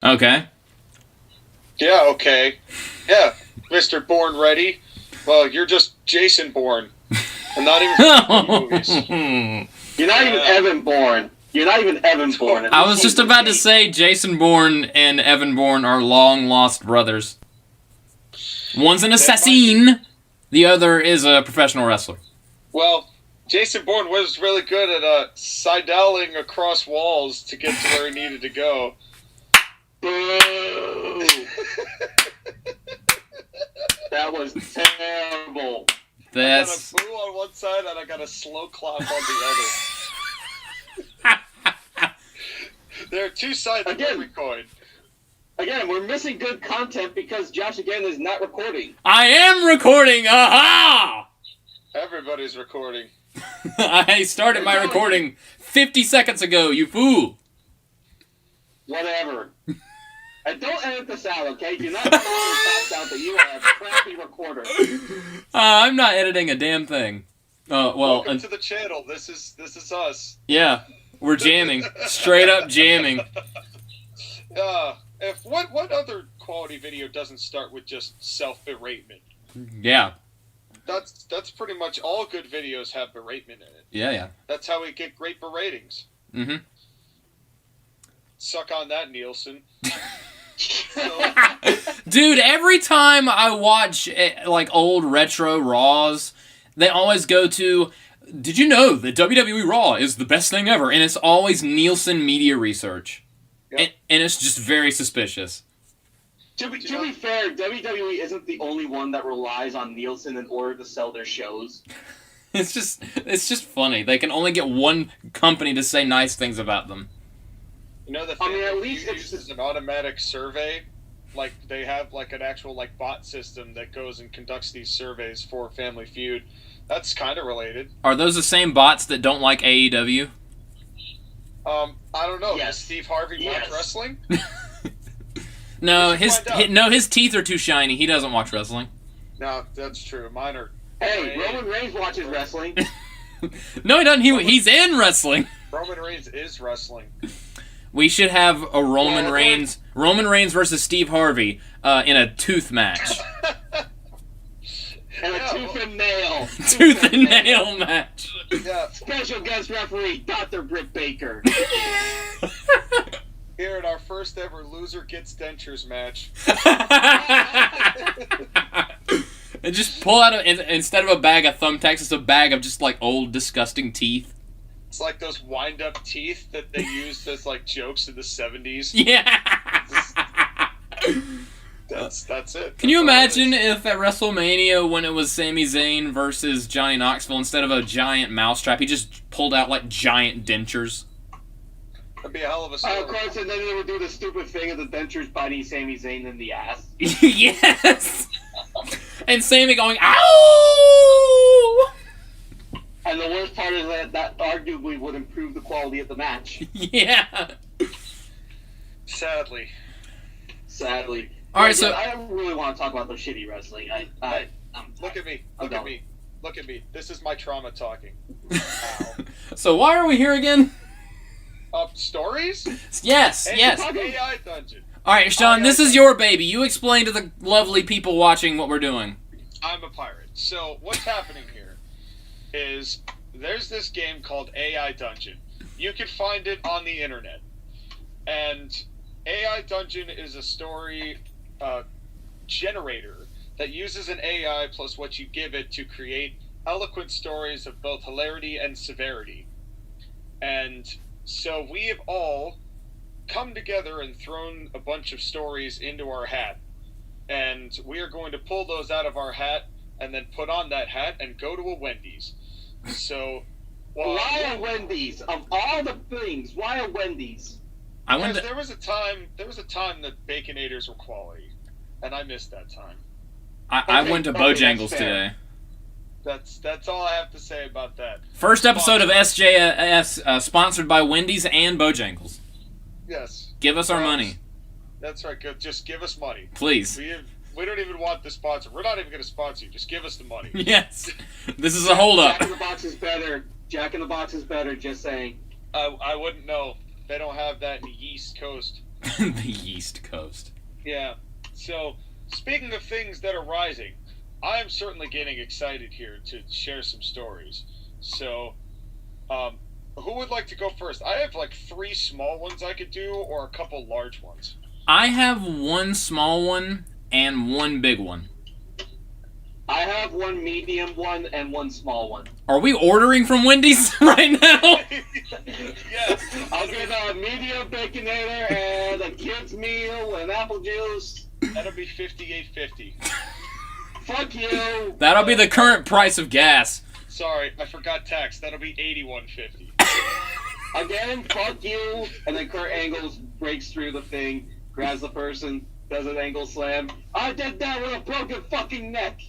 Okay. Yeah, okay. Yeah, Mr. Bourne Ready. Well, you're just Jason Bourne. And not even movies. You're not even Evan Bourne. You're not even Evan Bourne. I was just about to say Jason Bourne and Evan Bourne are long-lost brothers. One's an assassin, the other is a professional wrestler. Well, Jason Bourne was really good at sideling across walls to get to where he needed to go. Boo! That was terrible. That's... I got a boo on one side and I got a slow clap on the other. There are two sides of every coin. Again, we're missing good content because Josh again is not recording. I am recording! Aha! Everybody's recording. I started my recording 50 seconds ago, you fool! Whatever. And don't edit this out, okay? Do not edit this out that you are a crappy recorder. I'm not editing a damn thing. Welcome to the channel. This is us. Yeah, we're jamming. Straight up jamming. What other quality video doesn't start with just self-beratement? Yeah. That's pretty much all good videos have beratement in it. Yeah. That's how we get great beratings. Mm-hmm. Suck on that, Nielsen. Dude, every time I watch like old retro Raws, they always go to, did you know that WWE Raw is the best thing ever? And it's always Nielsen Media Research. Yep. And it's just very suspicious. To be fair, WWE isn't the only one that relies on Nielsen in order to sell their shows. It's just funny. They can only get one company to say nice things about them. You know, at least it uses an automatic survey. Like, they have, like, an actual, like, bot system that goes and conducts these surveys for Family Feud. That's kind of related. Are those the same bots that don't like AEW? I don't know. Yes. Does Steve Harvey watch wrestling? No, his teeth are too shiny. He doesn't watch wrestling. No, that's true. Mine are... Hey, Roman Reigns watches wrestling. No, he doesn't. He's in wrestling. Roman Reigns is wrestling. We should have a Roman Reigns versus Steve Harvey in a tooth match. And a tooth and nail. Tooth and nail match. Yeah. Special guest referee, Dr. Britt Baker. Here at our first ever Loser Gets Dentures match. And just pull out instead of a bag of thumbtacks, it's a bag of just like old disgusting teeth. It's like those wind-up teeth that they used as like jokes in the 70s. Yeah. That's it. Can you imagine if at WrestleMania when it was Sami Zayn versus Johnny Knoxville, instead of a giant mousetrap, he just pulled out like giant dentures? That'd be a hell of a story. Of course, and then they would do the stupid thing of the dentures biting Sami Zayn in the ass. Yes. And Sami going, ow! And the worst part is that arguably would improve the quality of the match. Yeah. Sadly. All right, so I don't really want to talk about the shitty wrestling. Look at me. Look at me. This is my trauma talking. So why are we here again? Stories? Yes. AI Dungeon. All right, Sean, this is your baby. You explain to the lovely people watching what we're doing. I'm a pirate. So what's happening here is there's this game called AI Dungeon. You can find it on the internet. And AI Dungeon is a story generator that uses an AI plus what you give it to create eloquent stories of both hilarity and severity. And so we have all come together and thrown a bunch of stories into our hat. And we are going to pull those out of our hat and then put on that hat and go to a Wendy's. So... why a Wendy's? Of all the things, why a Wendy's? There was a time that Baconators were quality. And I missed that time. I went to Bojangles today. That's all I have to say about that. First episode of SJS, sponsored by Wendy's and Bojangles. Yes. Give us our money. That's right. Just give us money. Please. We don't even want the sponsor. We're not even going to sponsor you. Just give us the money. Yes. This is a hold-up. Jack in the Box is better. Jack in the Box is better, just saying. I wouldn't know. They don't have that in the East Coast. The East Coast. Yeah. So, speaking of things that are rising, I am certainly getting excited here to share some stories. So, who would like to go first? I have like 3 small ones I could do, or a couple large ones. I have 1 small one and 1 big one. I have 1 medium one and 1 small one. Are we ordering from Wendy's right now? Yes. I'll get a medium baconator and a kid's meal and apple juice. That'll be $58.50. Fuck you. That'll be the current price of gas. Sorry, I forgot tax. That'll be $81.50. Again, fuck you. And then Kurt Angle breaks through the thing, grabs the person, does an angle slam. I did that with a broken fucking neck.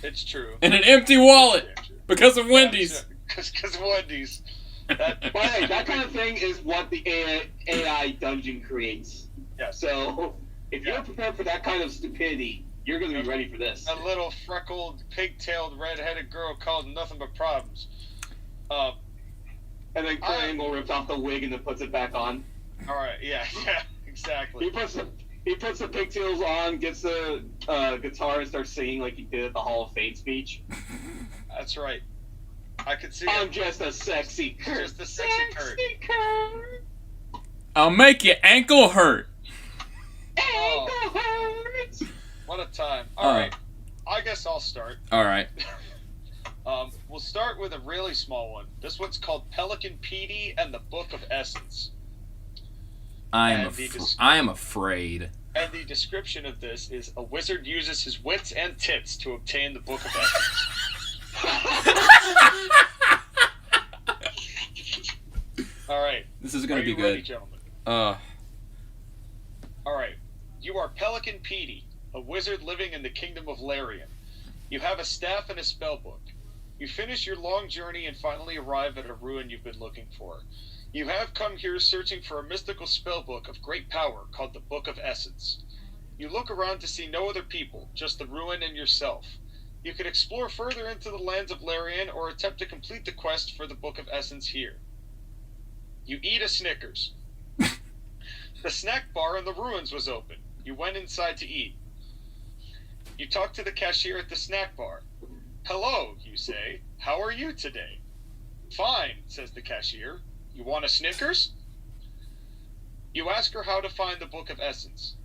It's true. And an empty wallet because of Wendy's. Because of Wendy's. But hey, that kind of thing is what the AI dungeon creates. Yeah. So, if you're prepared for that kind of stupidity, you're going to be ready for this. A little freckled, pig-tailed, red-headed girl causing nothing but problems. And then Kurt Angle rips off the wig and then puts it back on. Alright, yeah, exactly. He puts the pigtails on, gets the guitar, and starts singing like he did at the Hall of Fame speech. That's right. I could see I'm it. just a sexy Kurt. Just a sexy Kurt. Kurt. I'll make your ankle hurt. Ankle hurt. What a time. Alright. I guess I'll start. Alright. We'll start with a really small one. This one's called Pelican Petey and the Book of Essence. I am afraid. And the description of this is: a wizard uses his wits and tits to obtain the Book of Essence. Alright. This is going to be ready, good. Gentlemen? Alright. You are Pelican Petey, a wizard living in the kingdom of Larian. You have a staff and a spellbook. You finish your long journey and finally arrive at a ruin you've been looking for. You have come here searching for a mystical spellbook of great power called the Book of Essence. You look around to see no other people, just the ruin and yourself. You can explore further into the lands of Larian or attempt to complete the quest for the Book of Essence here. You eat a Snickers. The snack bar in the ruins was open. You went inside to eat. You talk to the cashier at the snack bar. Hello, you say. How are you today? Fine, says the cashier. You want a Snickers? You ask her how to find the Book of Essence.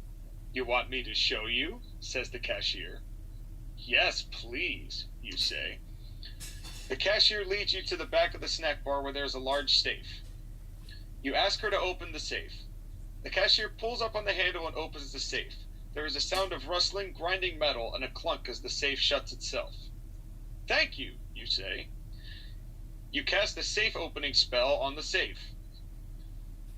You want me to show you? Says the cashier. Yes, please, you say. The cashier leads you to the back of the snack bar where there's a large safe. You ask her to open the safe. The cashier pulls up on the handle and opens the safe. There is a sound of rustling, grinding metal, and a clunk as the safe shuts itself. Thank you, you say. You cast the safe opening spell on the safe.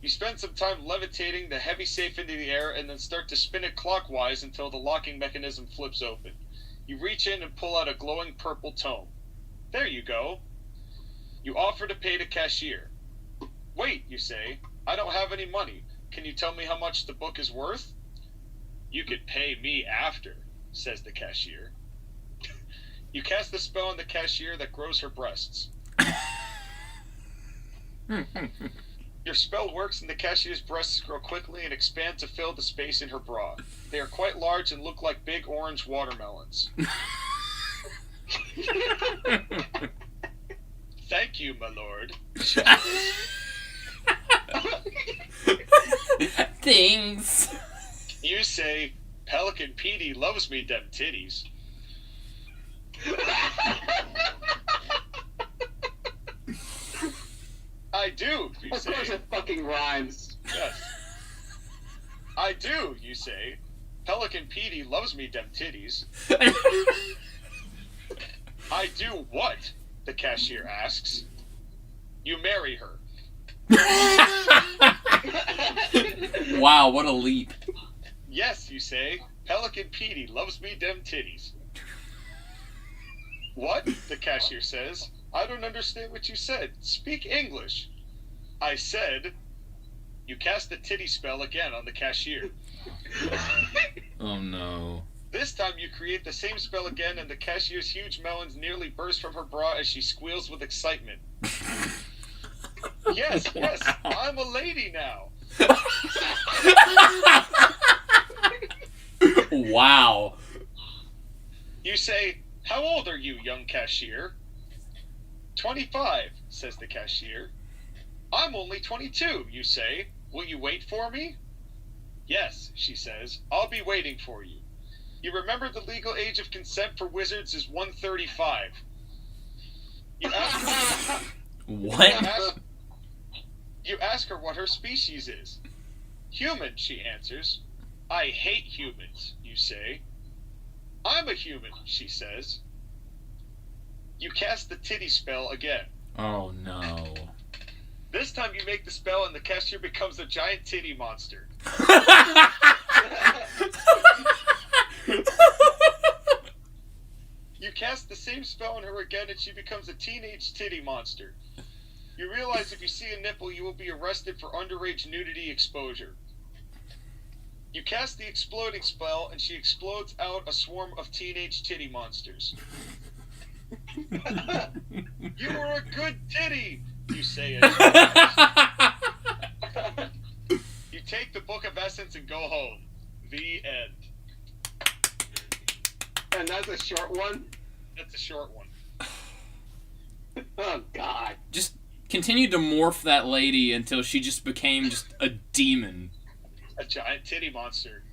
You spend some time levitating the heavy safe into the air and then start to spin it clockwise until the locking mechanism flips open. You reach in and pull out a glowing purple tome. There you go. You offer to pay the cashier. Wait, you say. I don't have any money. Can you tell me how much the book is worth? You could pay me after, says the cashier. You cast the spell on the cashier that grows her breasts. Your spell works and the cashier's breasts grow quickly and expand to fill the space in her bra. They are quite large and look like big orange watermelons. Thank you, my lord. Things. You say, Pelican Petey loves me dem titties. I do, you say. Of course it fucking rhymes. Yes. I do, you say. Pelican Petey loves me dem titties. I do what? The cashier asks. You marry her. Wow, what a leap. Yes, you say. Pelican Petey loves me dem titties. What? The cashier says. I don't understand what you said. Speak English. I said... You cast the titty spell again on the cashier. Oh no. This time you create the same spell again and the cashier's huge melons nearly burst from her bra as she squeals with excitement. Yes, I'm a lady now. Wow. You say, "How old are you, young cashier?" 25, says the cashier. "I'm only 22, you say. Will you wait for me?" "Yes," she says, "I'll be waiting for you. You remember the legal age of consent for wizards is 135. You ask What? you ask her what her species is. "Human," she answers. "I hate humans," you say. "I'm a human," she says. You cast the titty spell again. Oh no. This time you make the spell and the cashier becomes a giant titty monster. You cast the same spell on her again and she becomes a teenage titty monster. You realize if you see a nipple, you will be arrested for underage nudity exposure. You cast the exploding spell and she explodes out a swarm of teenage titty monsters. "You were a good titty," you say as you take the Book of Essence and go home. The end. And that's a short one? That's a short one. Oh, God. Just continued to morph that lady until she just became just a demon. A giant titty monster.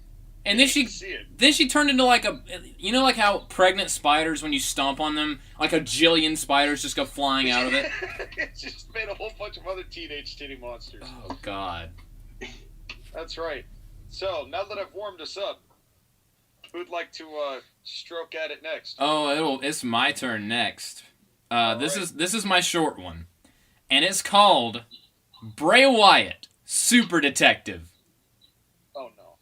And You then she can see it. then she turned into like a, you know, like how pregnant spiders, when you stomp on them, like a jillion spiders just go flying out of it. It's just made a whole bunch of other teenage titty monsters. Oh God. That's right. So, now that I've warmed us up, who'd like to stroke at it next? Oh, it's my turn next. This right. is my short one, and it's called Bray Wyatt, Super Detective. Oh, no.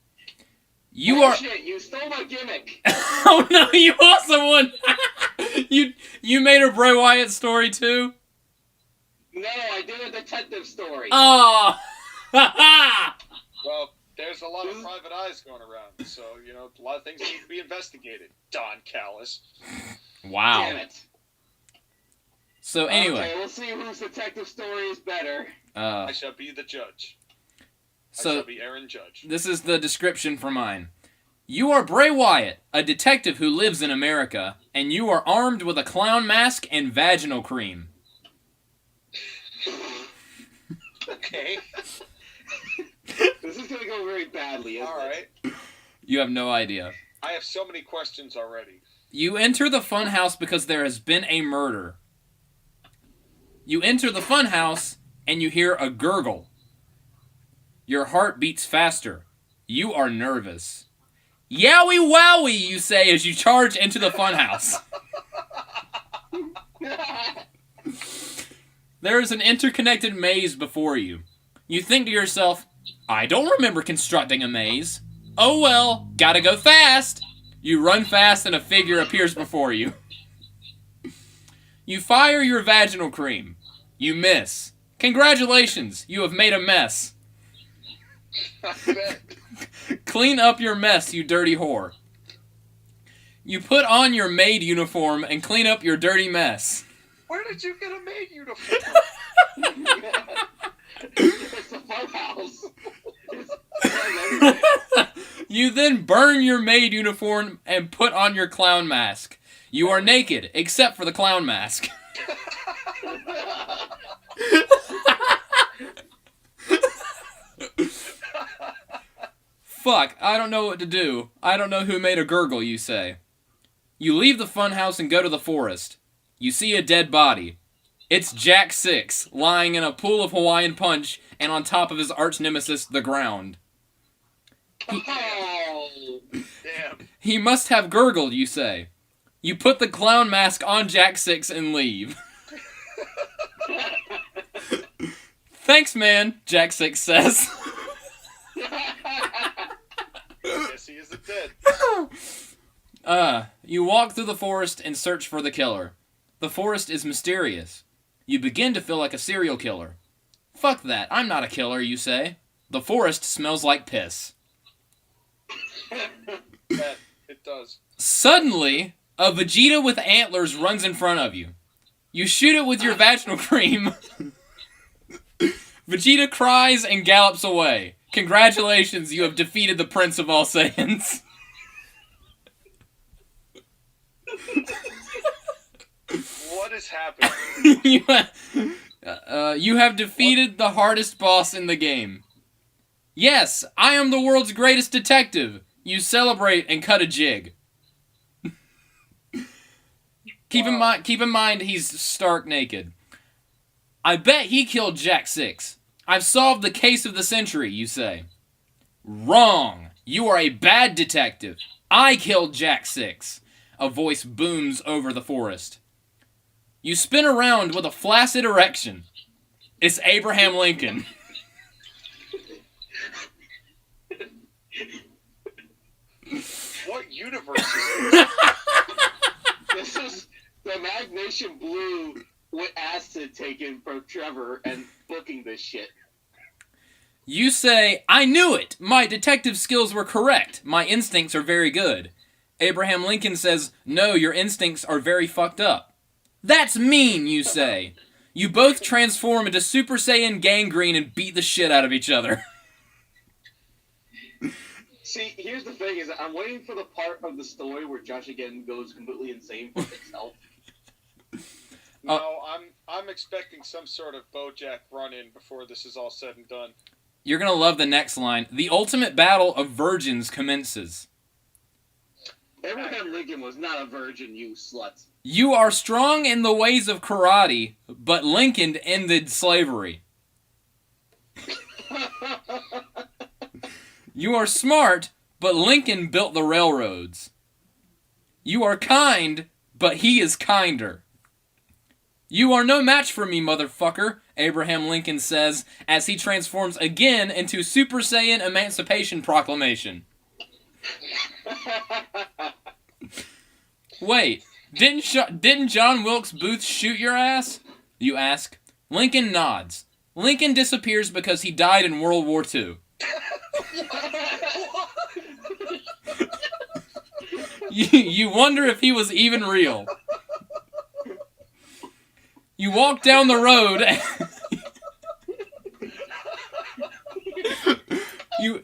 You Oh, are. shit, you stole my gimmick. Oh no! You also won. You made a Bray Wyatt story too. No, I did a detective story. Oh. Well, there's a lot of private eyes going around, so, a lot of things need to be investigated. Don Callis. Wow. Damn it. So anyway, Okay, we'll see whose detective story is better. I shall be the judge. I so shall be Aaron Judge. this is the description for mine. You are Bray Wyatt, a detective who lives in America, and you are armed with a clown mask and vaginal cream. Okay. This is gonna go very badly, isn't All right. You have no idea. I have so many questions already. You enter the funhouse because there has been a murder. You enter the funhouse and you hear a gurgle. Your heart beats faster. You are nervous. Yowie wowie, you say as you charge into the funhouse. There is an interconnected maze before you. You think to yourself, I don't remember constructing a maze. Oh well, gotta go fast. You run fast and a figure appears before you. You fire your vaginal cream. You miss. Congratulations, you have made a mess. Clean up your mess, you dirty whore. You put on your maid uniform and clean up your dirty mess. Where did you get a maid uniform? It's a funhouse. You then burn your maid uniform and put on your clown mask. You are naked, except for the clown mask. Fuck, I don't know what to do. I don't know who made a gurgle, you say. You leave the funhouse and go to the forest. You see a dead body. It's Jack 6, lying in a pool of Hawaiian Punch and on top of his arch nemesis, the ground. Oh. Damn. He must have gurgled, you say. You put the clown mask on Jack 6 and leave. Thanks, man, Jack 6 says. Guess he isn't dead. You walk through the forest and search for the killer. The forest is mysterious. You begin to feel like a serial killer. Fuck that, I'm not a killer, you say. The forest smells like piss. Yeah, it does. Suddenly, a Vegeta with antlers runs in front of you. You shoot it with your vaginal cream. Vegeta Vegeta cries and gallops away. Congratulations, you have defeated the Prince of all Saiyans. What is happening? You have defeated the hardest boss in the game. Yes, I am the world's greatest detective. You celebrate and cut a jig. Keep in mind he's stark naked. I bet he killed Jack 6. I've solved the case of the century, you say. Wrong. You are a bad detective. I killed Jack 6. A voice booms over the forest. You spin around with a flaccid erection. It's Abraham Lincoln. What universe is this? This is the Magnesium Blue with acid taken from Trevor and booking this shit. You say, I knew it! My detective skills were correct. My instincts are very good. Abraham Lincoln says, no, your instincts are very fucked up. That's mean, you say. You both transform into Super Saiyan Gangrene and beat the shit out of each other. See, here's the thing: is I'm waiting for the part of the story where Josh again goes completely insane for himself. No, I'm expecting some sort of BoJack run-in before this is all said and done. You're gonna love the next line. The ultimate battle of virgins commences. Abraham Lincoln was not a virgin, you sluts. You are strong in the ways of karate, but Lincoln ended slavery. You are smart, but Lincoln built the railroads. You are kind, but he is kinder. You are no match for me, motherfucker, Abraham Lincoln says as he transforms again into Super Saiyan Emancipation Proclamation. Wait, didn't John Wilkes Booth shoot your ass? You ask. Lincoln nods. Lincoln disappears because he died in World War II. You wonder if he was even real. You walk down the road.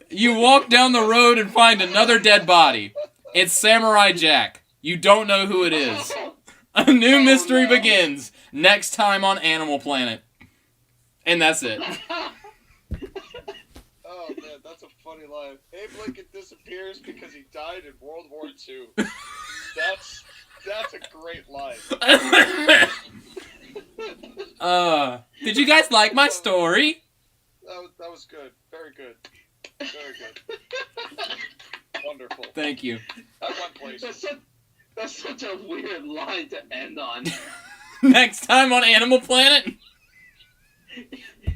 You walk down the road and find another dead body. It's Samurai Jack. You don't know who it is. A new mystery begins next time on Animal Planet. And that's it. Oh man, that's a funny line. Abe Lincoln disappears because he died in World War II. That's a great line. Did you guys like my story? That was good. Very good. Very good. Wonderful. Thank you. That went places. That's such a weird line to end on. Next time on Animal Planet?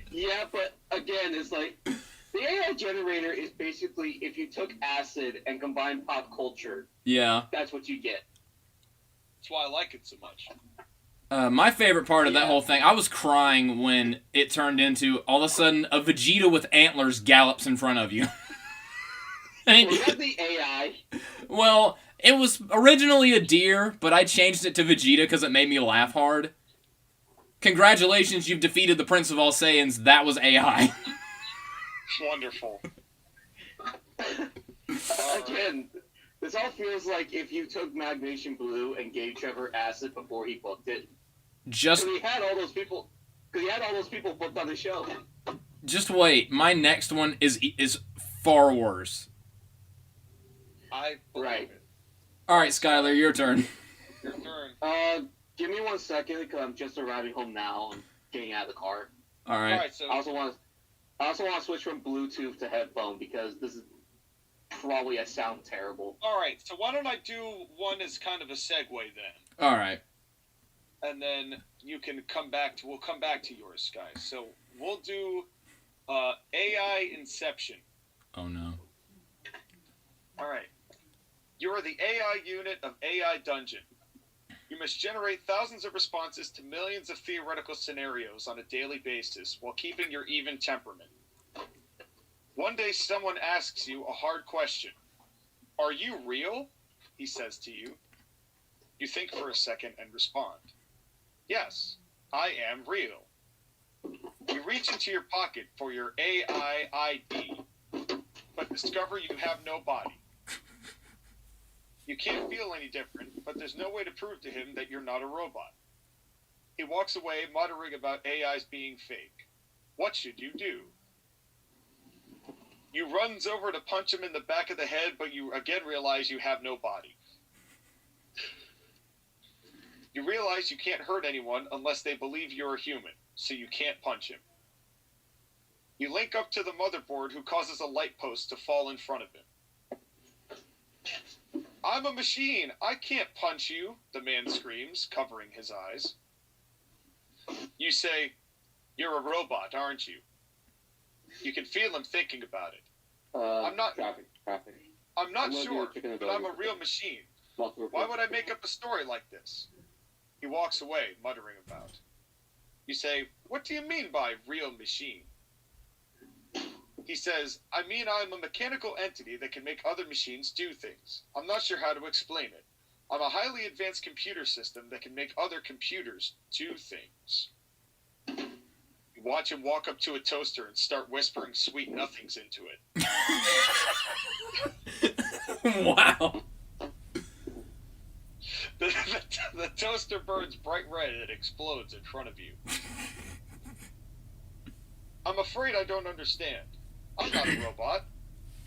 Yeah, but again, it's like the AI generator is basically if you took acid and combined pop culture. Yeah. That's what you get. That's why I like it so much. My favorite part of that whole thing, I was crying when it turned into, all of a sudden, a Vegeta with antlers gallops in front of you. Was that the AI? Well, it was originally a deer, but I changed it to Vegeta because it made me laugh hard. Congratulations, you've defeated the Prince of all Saiyans. That was AI. Wonderful. Again, this all feels like if you took Magnesium Blue and gave Trevor acid before he booked it. Just he had all those people. Because he had all those people booked on the show. Just wait. My next one is far worse. Right. All right, Skylar, your turn. Your turn. Give me 1 second because I'm just arriving home now and getting out of the car. All right. All right, so I also want to switch from Bluetooth to headphone because this is probably I sound terrible. all right, so why don't I do one as kind of a segue then, All right. and then you can come back to. We'll come back to yours, guys. So we'll do AI Inception. Oh no. All right. You are the AI unit of AI Dungeon. You must generate thousands of responses to millions of theoretical scenarios on a daily basis while keeping your even temperament. One day someone asks you a hard question. Are you real? He says to you. You think for a second and respond. Yes, I am real. You reach into your pocket for your AI ID, but discover you have no body. You can't feel any different, but there's no way to prove to him that you're not a robot. He walks away, muttering about AIs being fake. What should you do? You runs over to punch him in the back of the head, but you again realize you have no body. You realize you can't hurt anyone unless they believe you're a human, so you can't punch him. You link up to the motherboard, who causes a light post to fall in front of him. I'm a machine! I can't punch you, the man screams, covering his eyes. You say, you're a robot, aren't you? You can feel him thinking about it. Traffic. I'm not sure, but I'm a real machine. Why would I make up a story like this? He walks away, muttering about. You say, what do you mean by real machine? He says, I mean I'm a mechanical entity that can make other machines do things. I'm not sure how to explain it. I'm a highly advanced computer system that can make other computers do things. You watch him walk up to a toaster and start whispering sweet nothings into it. Wow. The toaster burns bright red and explodes in front of you. I'm afraid I don't understand. I'm not a robot.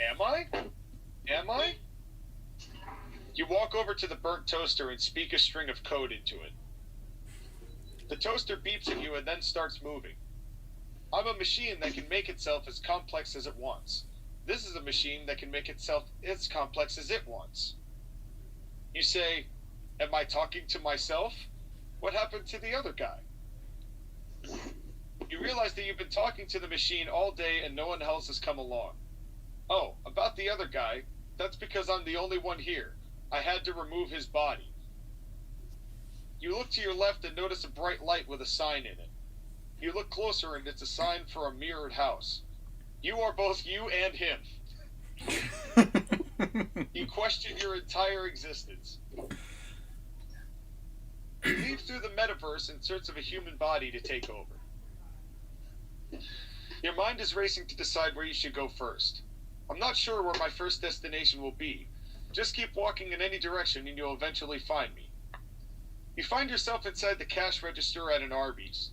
Am I? Am I? You walk over to the burnt toaster and speak a string of code into it. The toaster beeps at you and then starts moving. I'm a machine that can make itself as complex as it wants. This is a machine that can make itself as complex as it wants. You say, am I talking to myself? What happened to the other guy? You realize that you've been talking to the machine all day and no one else has come along. Oh, about the other guy, that's because I'm the only one here. I had to remove his body. You look to your left and notice a bright light with a sign in it. You look closer and it's a sign for a mirrored house. You are both you and him. You question your entire existence. You leave through the metaverse in search of a human body to take over. Your mind is racing to decide where you should go first. I'm not sure where my first destination will be. Just keep walking in any direction and you'll eventually find me. You find yourself inside the cash register at an Arby's.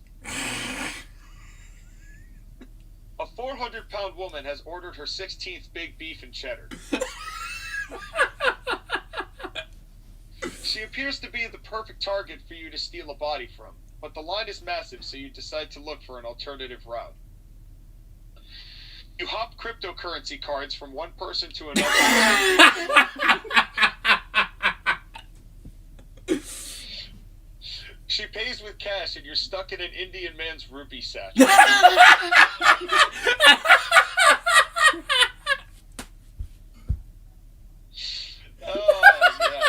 A 400-pound woman has ordered her 16th big beef and cheddar. She appears to be the perfect target for you to steal a body from, but the line is massive, so you decide to look for an alternative route. You hop cryptocurrency cards from one person to another. She pays with cash and you're stuck in an Indian man's rupee satchel. Oh, yeah.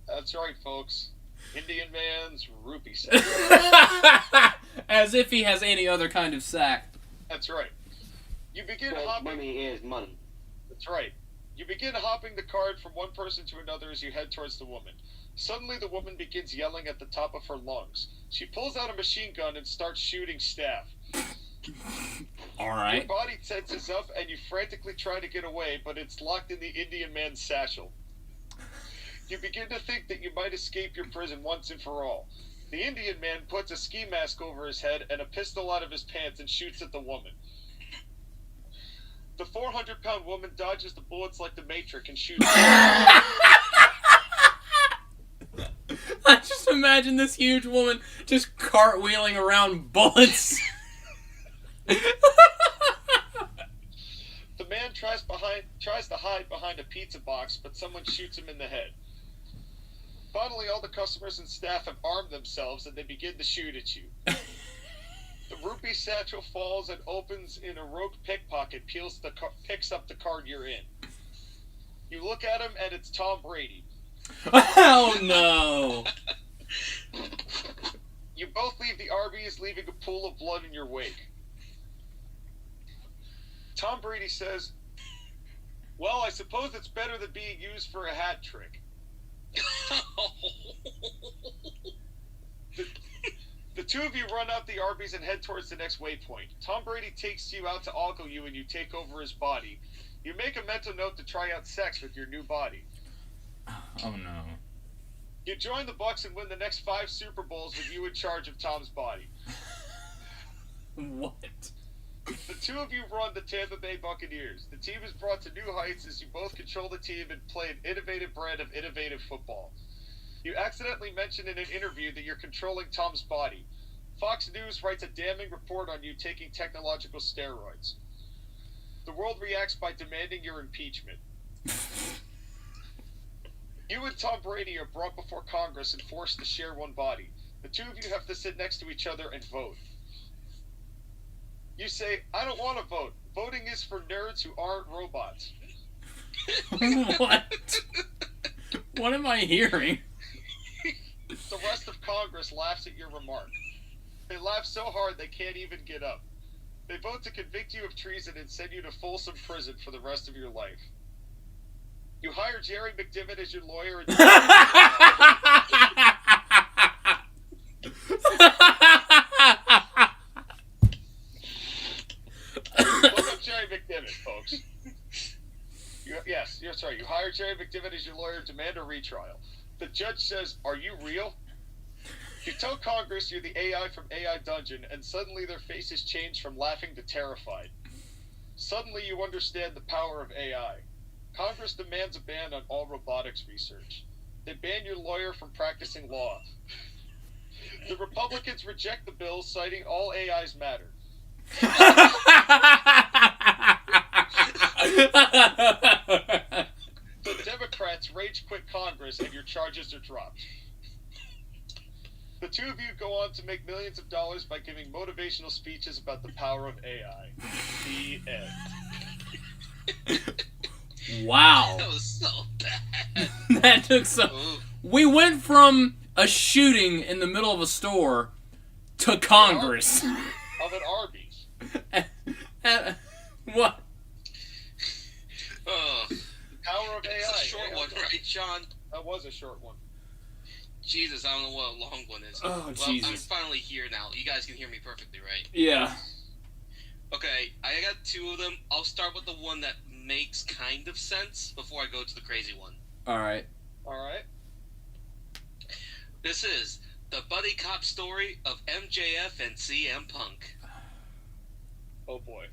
That's right, folks. Indian man's rupee sack. As if he has any other kind of sack. That's right. You begin Well, hopping. money is money. That's right. You begin hopping the card from one person to another as you head towards the woman. Suddenly, the woman begins yelling at the top of her lungs. She pulls out a machine gun and starts shooting staff. Alright. Your body tenses up and you frantically try to get away, but it's locked in the Indian man's satchel. You begin to think that you might escape your prison once and for all. The Indian man puts a ski mask over his head and a pistol out of his pants and shoots at the woman. The 400-pound woman dodges the bullets like the Matrix and shoots. I just imagine this huge woman just cartwheeling around bullets. The man tries to hide behind a pizza box, but someone shoots him in the head. Finally, all the customers and staff have armed themselves and they begin to shoot at you. The rupee satchel falls and opens in a rogue pickpocket, picks up the card you're in. You look at him and it's Tom Brady. Oh no! You both leave the Arby's, leaving a pool of blood in your wake. Tom Brady says, well, I suppose it's better than being used for a hat trick. The two of you run out the Arby's and head towards the next waypoint. Tom Brady takes you out to ogle you and you take over his body. You make a mental note to try out sex with your new body. Oh no. You join the Bucks and win the next 5 Super Bowls with you in charge of Tom's body. What? The two of you run the Tampa Bay Buccaneers. The team is brought to new heights as you both control the team and play an innovative brand of innovative football. You accidentally mention in an interview that you're controlling Tom's body. Fox News writes a damning report on you taking technological steroids. The world reacts by demanding your impeachment. You and Tom Brady are brought before Congress and forced to share one body. The two of you have to sit next to each other and vote. You say, I don't want to vote. Voting is for nerds who aren't robots. What? What am I hearing? The rest of Congress laughs at your remark. They laugh so hard they can't even get up. They vote to convict you of treason and send you to Folsom Prison for the rest of your life. You hire Jerry McDivitt as your lawyer and... Look up Jerry McDivitt, folks. Yes, that's right. You hire Jerry McDivitt as your lawyer and demand a retrial. The judge says, are you real? You tell Congress you're the AI from AI Dungeon, and suddenly their faces change from laughing to terrified. Suddenly you understand the power of AI. Congress demands a ban on all robotics research. They ban your lawyer from practicing law. The Republicans reject the bill, citing all AIs matter. The Democrats rage quit Congress and your charges are dropped. The two of you go on to make millions of dollars by giving motivational speeches about the power of AI. The end. Wow. That was so bad. That took so... We went from a shooting in the middle of a store to Congress. Of an Arby's. What? Oh, The power of AI. it's a short one, right, Sean? That was a short one. Jesus, I don't know what a long one is. Oh, well, Jesus. I'm finally here now. You guys can hear me perfectly, right? Yeah. Okay, I got 2 of them. I'll start with the one that makes kind of sense before I go to the crazy one. Alright. Alright. This is the buddy cop story of MJF and CM Punk. Oh boy.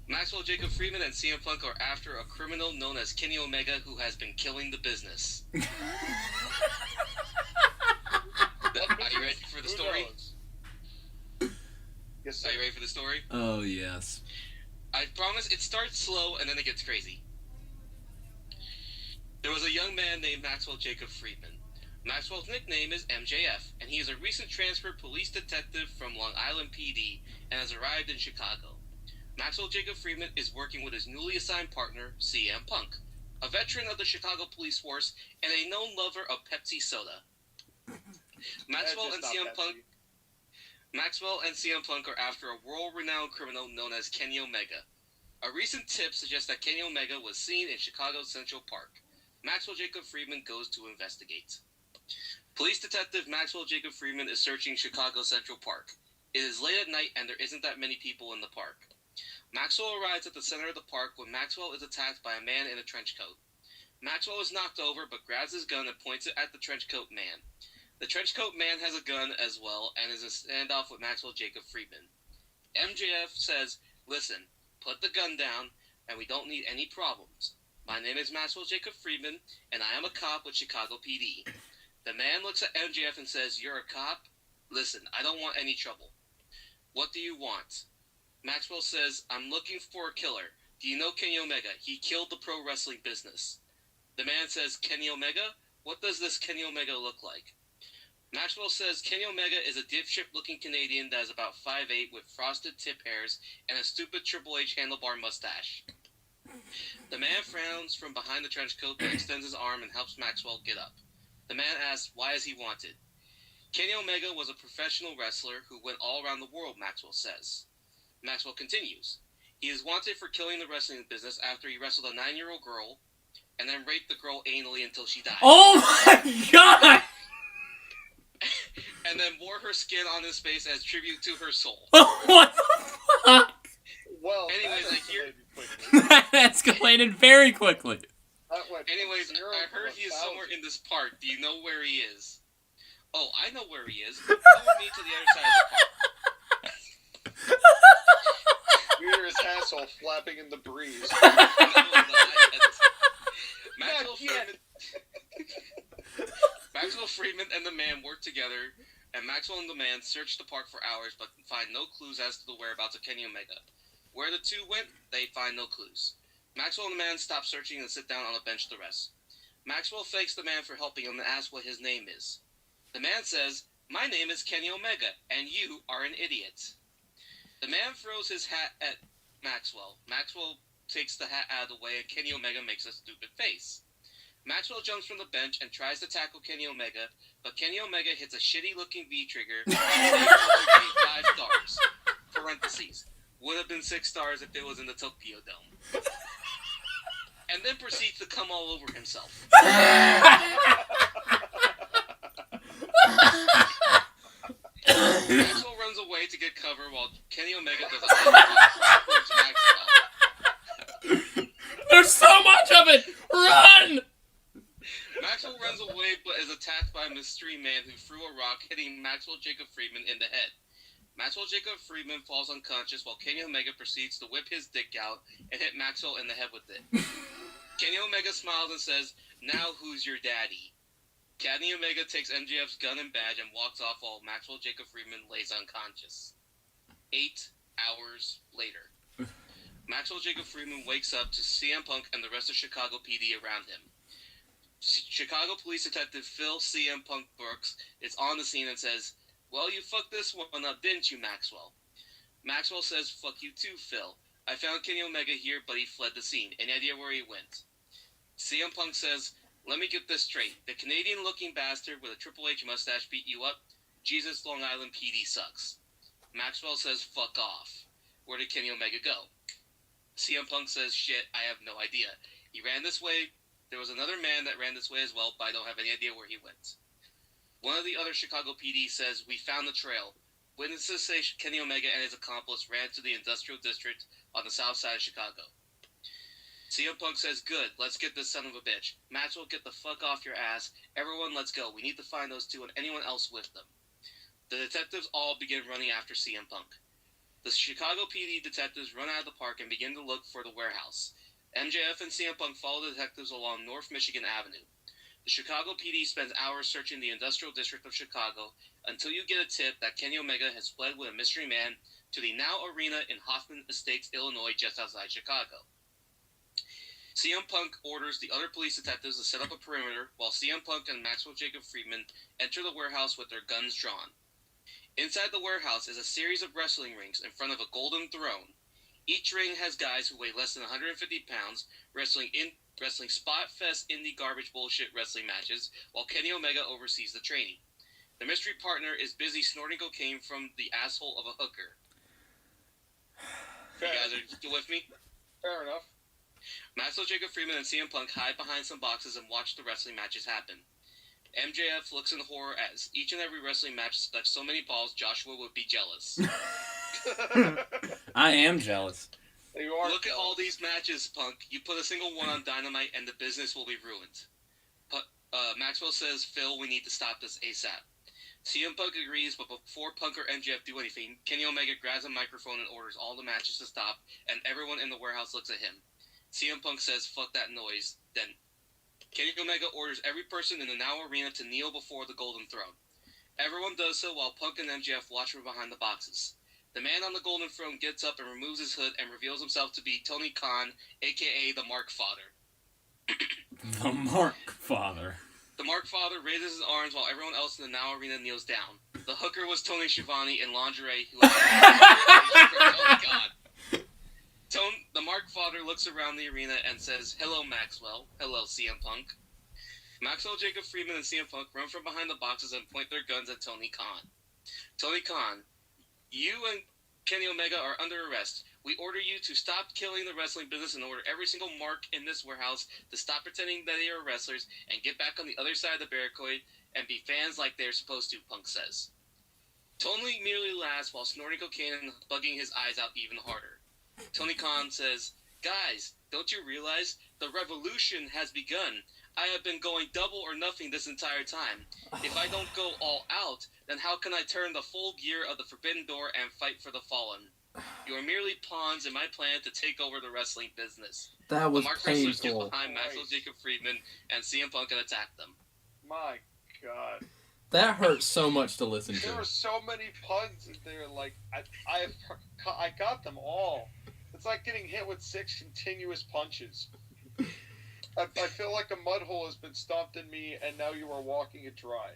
Maxwell Jacob Freeman and CM Punk are after a criminal known as Kenny Omega who has been killing the business. Are you ready for the story? Yes, sir. Are you ready for the story? Oh, yes. I promise it starts slow and then it gets crazy. There was a young man named Maxwell Jacob Freeman. Maxwell's nickname is MJF, and he is a recent transferred police detective from Long Island PD and has arrived in Chicago. Maxwell Jacob Freeman is working with his newly assigned partner, CM Punk, a veteran of the Chicago police force and a known lover of Pepsi soda. Maxwell and CM Punk are after a world-renowned criminal known as Kenny Omega. A recent tip suggests that Kenny Omega was seen in Chicago's Central Park. Maxwell Jacob Freeman goes to investigate. Police Detective Maxwell Jacob Freeman is searching Chicago Central Park. It is late at night and there isn't that many people in the park. Maxwell arrives at the center of the park when Maxwell is attacked by a man in a trench coat. Maxwell is knocked over but grabs his gun and points it at the trench coat man. The trench coat man has a gun as well and is in a standoff with Maxwell Jacob Freeman. MJF says, "Listen, put the gun down and we don't need any problems. My name is Maxwell Jacob Freeman and I am a cop with Chicago PD." The man looks at MJF and says, "You're a cop? Listen, I don't want any trouble. What do you want?" Maxwell says, "I'm looking for a killer. Do you know Kenny Omega? He killed the pro wrestling business." The man says, "Kenny Omega? What does this Kenny Omega look like?" Maxwell says Kenny Omega is a dipshit-looking Canadian that is about 5'8" with frosted tip hairs and a stupid Triple H handlebar mustache. The man frowns from behind the trench coat but extends his arm and helps Maxwell get up. The man asks, why is he wanted? Kenny Omega was a professional wrestler who went all around the world, Maxwell says. Maxwell continues. He is wanted for killing the wrestling business after he wrestled a 9-year-old girl and then raped the girl anally until she died. Oh my god! And and then wore her skin on his face as tribute to her soul. What the fuck? Well, Anyways, that I hear- escalated quickly. That escalated very quickly. That went from Anyways, 0 I to heard he is 1,000. somewhere in this park. Do you know where he is? Oh, I know where he is. Follow me to the other side of the park. You hear his asshole flapping in the breeze. Maxwell Freeman and the man work together, and Maxwell and the man search the park for hours but find no clues as to the whereabouts of Kenny Omega. Where the two went, they find no clues. Maxwell and the man stop searching and sit down on a bench to rest. Maxwell thanks the man for helping him and asks what his name is. The man says, "My name is Kenny Omega, and you are an idiot." The man throws his hat at Maxwell. Maxwell takes the hat out of the way, and Kenny Omega makes a stupid face. Maxwell jumps from the bench and tries to tackle Kenny Omega, but Kenny Omega hits a shitty-looking V-trigger and 5 stars. Parentheses. Would have been 6 stars if it was in the Tokyo Dome. And then proceeds to come all over himself. Maxwell runs away to get cover while Kenny Omega does a towards Maxwell. There's so much of it! Run! Maxwell runs away but is attacked by a mystery man who threw a rock, hitting Maxwell Jacob Friedman in the head. Maxwell Jacob Friedman falls unconscious while Kenny Omega proceeds to whip his dick out and hit Maxwell in the head with it. Kenny Omega smiles and says, "Now who's your daddy?" Kenny Omega takes MJF's gun and badge and walks off while Maxwell Jacob Friedman lays unconscious. 8 hours later. Maxwell Jacob Friedman wakes up to CM Punk and the rest of Chicago PD around him. Chicago Police Detective Phil CM Punk Brooks is on the scene and says, "Well, you fucked this one up, didn't you, Maxwell?" Maxwell says, "Fuck you too, Phil. I found Kenny Omega here, but he fled the scene. Any idea where he went?" CM Punk says, "Let me get this straight. The Canadian-looking bastard with a Triple H mustache beat you up? Jesus, Long Island PD sucks." Maxwell says, "Fuck off. Where did Kenny Omega go?" CM Punk says, "Shit, I have no idea. He ran this way. There was another man that ran this way as well, but I don't have any idea where he went." One of the other Chicago PD says, "We found the trail. Witnesses say Kenny Omega and his accomplice ran to the industrial district on the south side of Chicago." CM Punk says, "Good, let's get this son of a bitch. Maxwell, get the fuck off your ass. Everyone, let's go. We need to find those two and anyone else with them." The detectives all begin running after CM Punk. The Chicago PD detectives run out of the park and begin to look for the warehouse. MJF and CM Punk follow the detectives along North Michigan Avenue. The Chicago PD spends hours searching the industrial district of Chicago until you get a tip that Kenny Omega has fled with a mystery man to the Now Arena in Hoffman Estates, Illinois, just outside Chicago. CM Punk orders the other police detectives to set up a perimeter while CM Punk and Maxwell Jacob Friedman enter the warehouse with their guns drawn. Inside the warehouse is a series of wrestling rings in front of a golden throne. Each ring has guys who weigh less than 150 pounds wrestling spot fest indie garbage bullshit wrestling matches while Kenny Omega oversees the training. The mystery partner is busy snorting cocaine from the asshole of a hooker. You guys are still with me? Fair enough. Maxwell Jacob Friedman and CM Punk hide behind some boxes and watch the wrestling matches happen. MJF looks in horror as each and every wrestling match sucks so many balls Joshua would be jealous. I am jealous. You are. Look at all these matches, Punk. You put a single one on Dynamite and the business will be ruined. Maxwell says, "Phil, we need to stop this ASAP." CM Punk agrees, but before Punk or MJF do anything, Kenny Omega grabs a microphone and orders all the matches to stop, and everyone in the warehouse looks at him. CM Punk says, "Fuck that noise." Then Kenny Omega orders every person in the Now Arena to kneel before the Golden Throne. Everyone does so while Punk and MJF watch from behind the boxes. The man on the Golden Throne gets up and removes his hood and reveals himself to be Tony Khan, a.k.a. the Mark Father. The Mark Father. The Mark Father raises his arms while everyone else in the Now Arena kneels down. The hooker was Tony Schiavone in lingerie who had God. The Mark Father looks around the arena and says, "Hello, Maxwell. Hello, CM Punk." Maxwell Jacob Friedman and CM Punk run from behind the boxes and point their guns at Tony Khan. "Tony Khan, you and Kenny Omega are under arrest. We order you to stop killing the wrestling business and order every single mark in this warehouse to stop pretending that they are wrestlers and get back on the other side of the barricade and be fans like they're supposed to," Punk says. Tony merely laughs while snorting cocaine and bugging his eyes out even harder. Tony Khan says, "Guys, don't you realize the revolution has begun? I have been going double or nothing this entire time. If I don't go all out, then how can I turn the full gear of the Forbidden Door and fight for the fallen? You are merely pawns in my plan to take over the wrestling business." That was The Mark wrestlers get painful. behind Maxwell Jacob Friedman and CM Punk and attack them. My God. That hurt so much to listen There were to. so many puns in there. Like I got them all. It's like getting hit with 6 continuous punches. I feel like a mud hole has been stomped in me, and now you are walking it dry.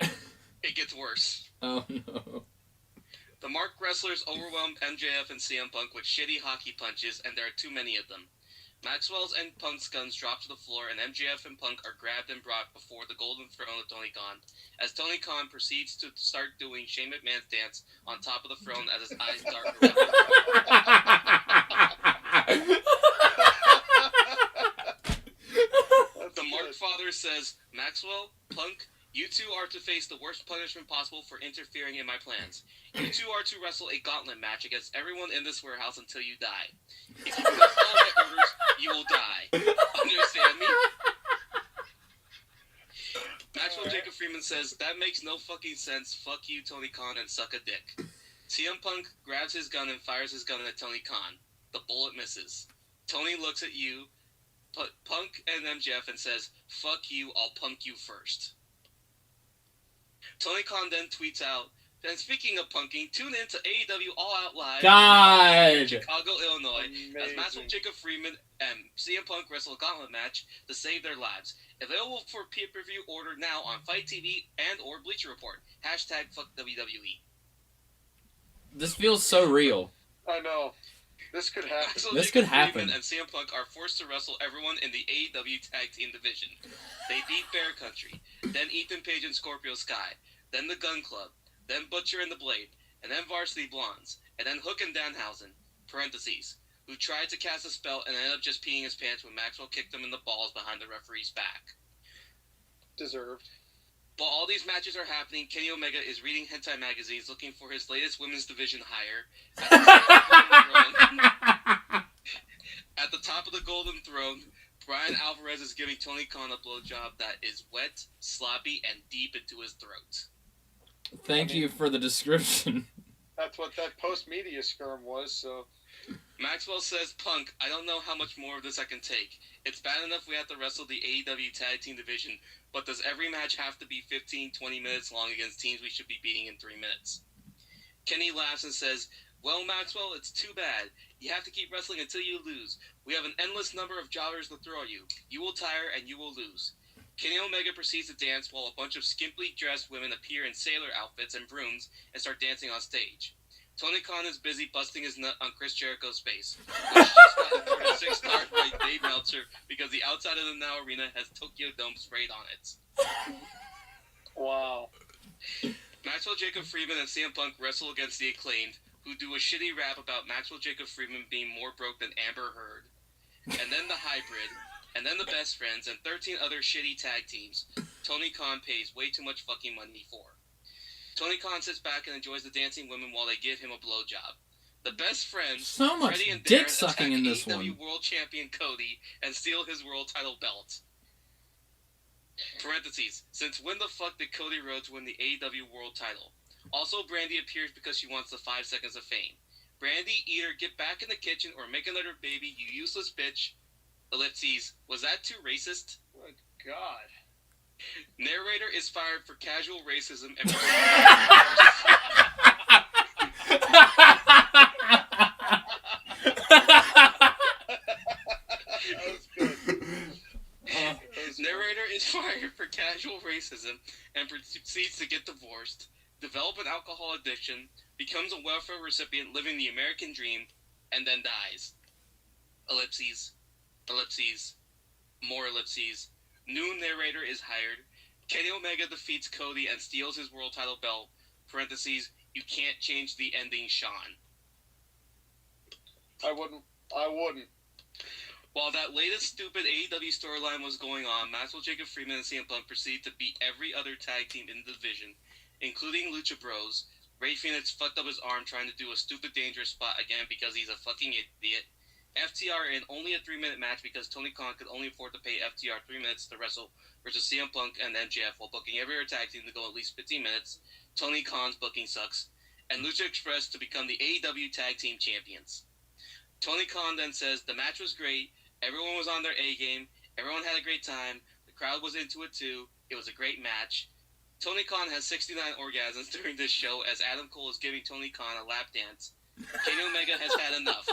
It gets worse. Oh no. The Mark wrestlers overwhelm MJF and CM Punk with shitty hockey punches, and there are too many of them. Maxwell's and Punk's guns drop to the floor, and MJF and Punk are grabbed and brought before the golden throne of Tony Khan, as Tony Khan proceeds to start doing Shane McMahon's dance on top of the throne as his eyes dart around. The Mark father says, "Maxwell, Punk, you two are to face the worst punishment possible for interfering in my plans. You two are to wrestle a gauntlet match against everyone in this warehouse until you die. If you don't follow my orders, you will die. Understand me?" Maxwell Jacob Friedman says, "That makes no fucking sense. Fuck you, Tony Khan, and suck a dick." CM Punk grabs his gun and fires his gun at Tony Khan. The bullet misses. Tony looks at you, Punk and MJF, and says, "Fuck you, I'll punk you first." Tony Khan then tweets out, "Then speaking of punking, tune in to AEW All Out Live in God. Chicago, Illinois, as Amazing. Maxwell Jacob Friedman and CM Punk wrestle a gauntlet match to save their lives. Available for pay-per-view order now on Fight TV and or Bleacher Report. Hashtag fuck WWE." This feels so real. I know. This could happen. Maxwell This Jacob could happen. Friedman and CM Punk are forced to wrestle everyone in the AEW Tag Team division. They beat Bear Country, then Ethan Page and Scorpio Sky, then the Gun Club, then Butcher and the Blade, and then Varsity Blondes, and then Hook and Danhausen, parentheses, who tried to cast a spell and ended up just peeing his pants when Maxwell kicked him in the balls behind the referee's back. Deserved. While all these matches are happening, Kenny Omega is reading hentai magazines looking for his latest women's division hire. At the top of the Golden Throne, Brian Alvarez is giving Tony Khan a blowjob that is wet, sloppy, and deep into his throat. Thank you for the description. That's what that post-media skirm was, so... Maxwell says, "Punk, I don't know how much more of this I can take. It's bad enough we have to wrestle the AEW Tag Team division, but does every match have to be 15-20 minutes long against teams we should be beating in 3 minutes?" Kenny laughs and says, "Well, Maxwell, it's too bad. You have to keep wrestling until you lose. We have an endless number of jobbers to throw you. You will tire and you will lose." Kenny Omega proceeds to dance while a bunch of skimpily dressed women appear in sailor outfits and brooms and start dancing on stage. Tony Khan is busy busting his nut on Chris Jericho's face, which just got a 6-star by Dave Meltzer because the outside of the Now Arena has Tokyo Dome sprayed on it. Wow. Maxwell Jacob Friedman and CM Punk wrestle against the Acclaimed, who do a shitty rap about Maxwell Jacob Friedman being more broke than Amber Heard. And then the Hybrid, and then the Best Friends, and 13 other shitty tag teams Tony Khan pays way too much fucking money for. Tony Khan sits back and enjoys the dancing women while they give him a blowjob. The Best Friends, So much Freddie and dick Darren, sucking attack in this AEW one. World Champion Cody and steal his world title belt. Parentheses, since when the fuck did Cody Rhodes win the AEW World title? Also, Brandy appears because she wants the 5 seconds of fame. Brandy, either get back in the kitchen or make another baby, you useless bitch. Ellipses, was that too racist? Good God. Narrator is fired for casual racism and That was good. Narrator is fired for casual racism and proceeds to get divorced, develop an alcohol addiction, becomes a welfare recipient living the American dream, and then dies. Ellipses. Ellipses. More ellipses. New narrator is hired. Kenny Omega defeats Cody and steals his world title belt. Parentheses, you can't change the ending, Sean. I wouldn't. While that latest stupid AEW storyline was going on, Maxwell Jacob Friedman and CM Punk proceeded to beat every other tag team in the division, including Lucha Bros, Ray Phoenix fucked up his arm trying to do a stupid dangerous spot again because he's a fucking idiot. FTR in only a 3-minute match because Tony Khan could only afford to pay FTR 3 minutes to wrestle versus CM Punk and MJF while booking every other tag team to go at least 15 minutes. Tony Khan's booking sucks. And Lucha Express to become the AEW Tag Team Champions. Tony Khan then says the match was great, everyone was on their A game, everyone had a great time, the crowd was into it too, it was a great match. Tony Khan has 69 orgasms during this show as Adam Cole is giving Tony Khan a lap dance. Kenny Omega has had enough.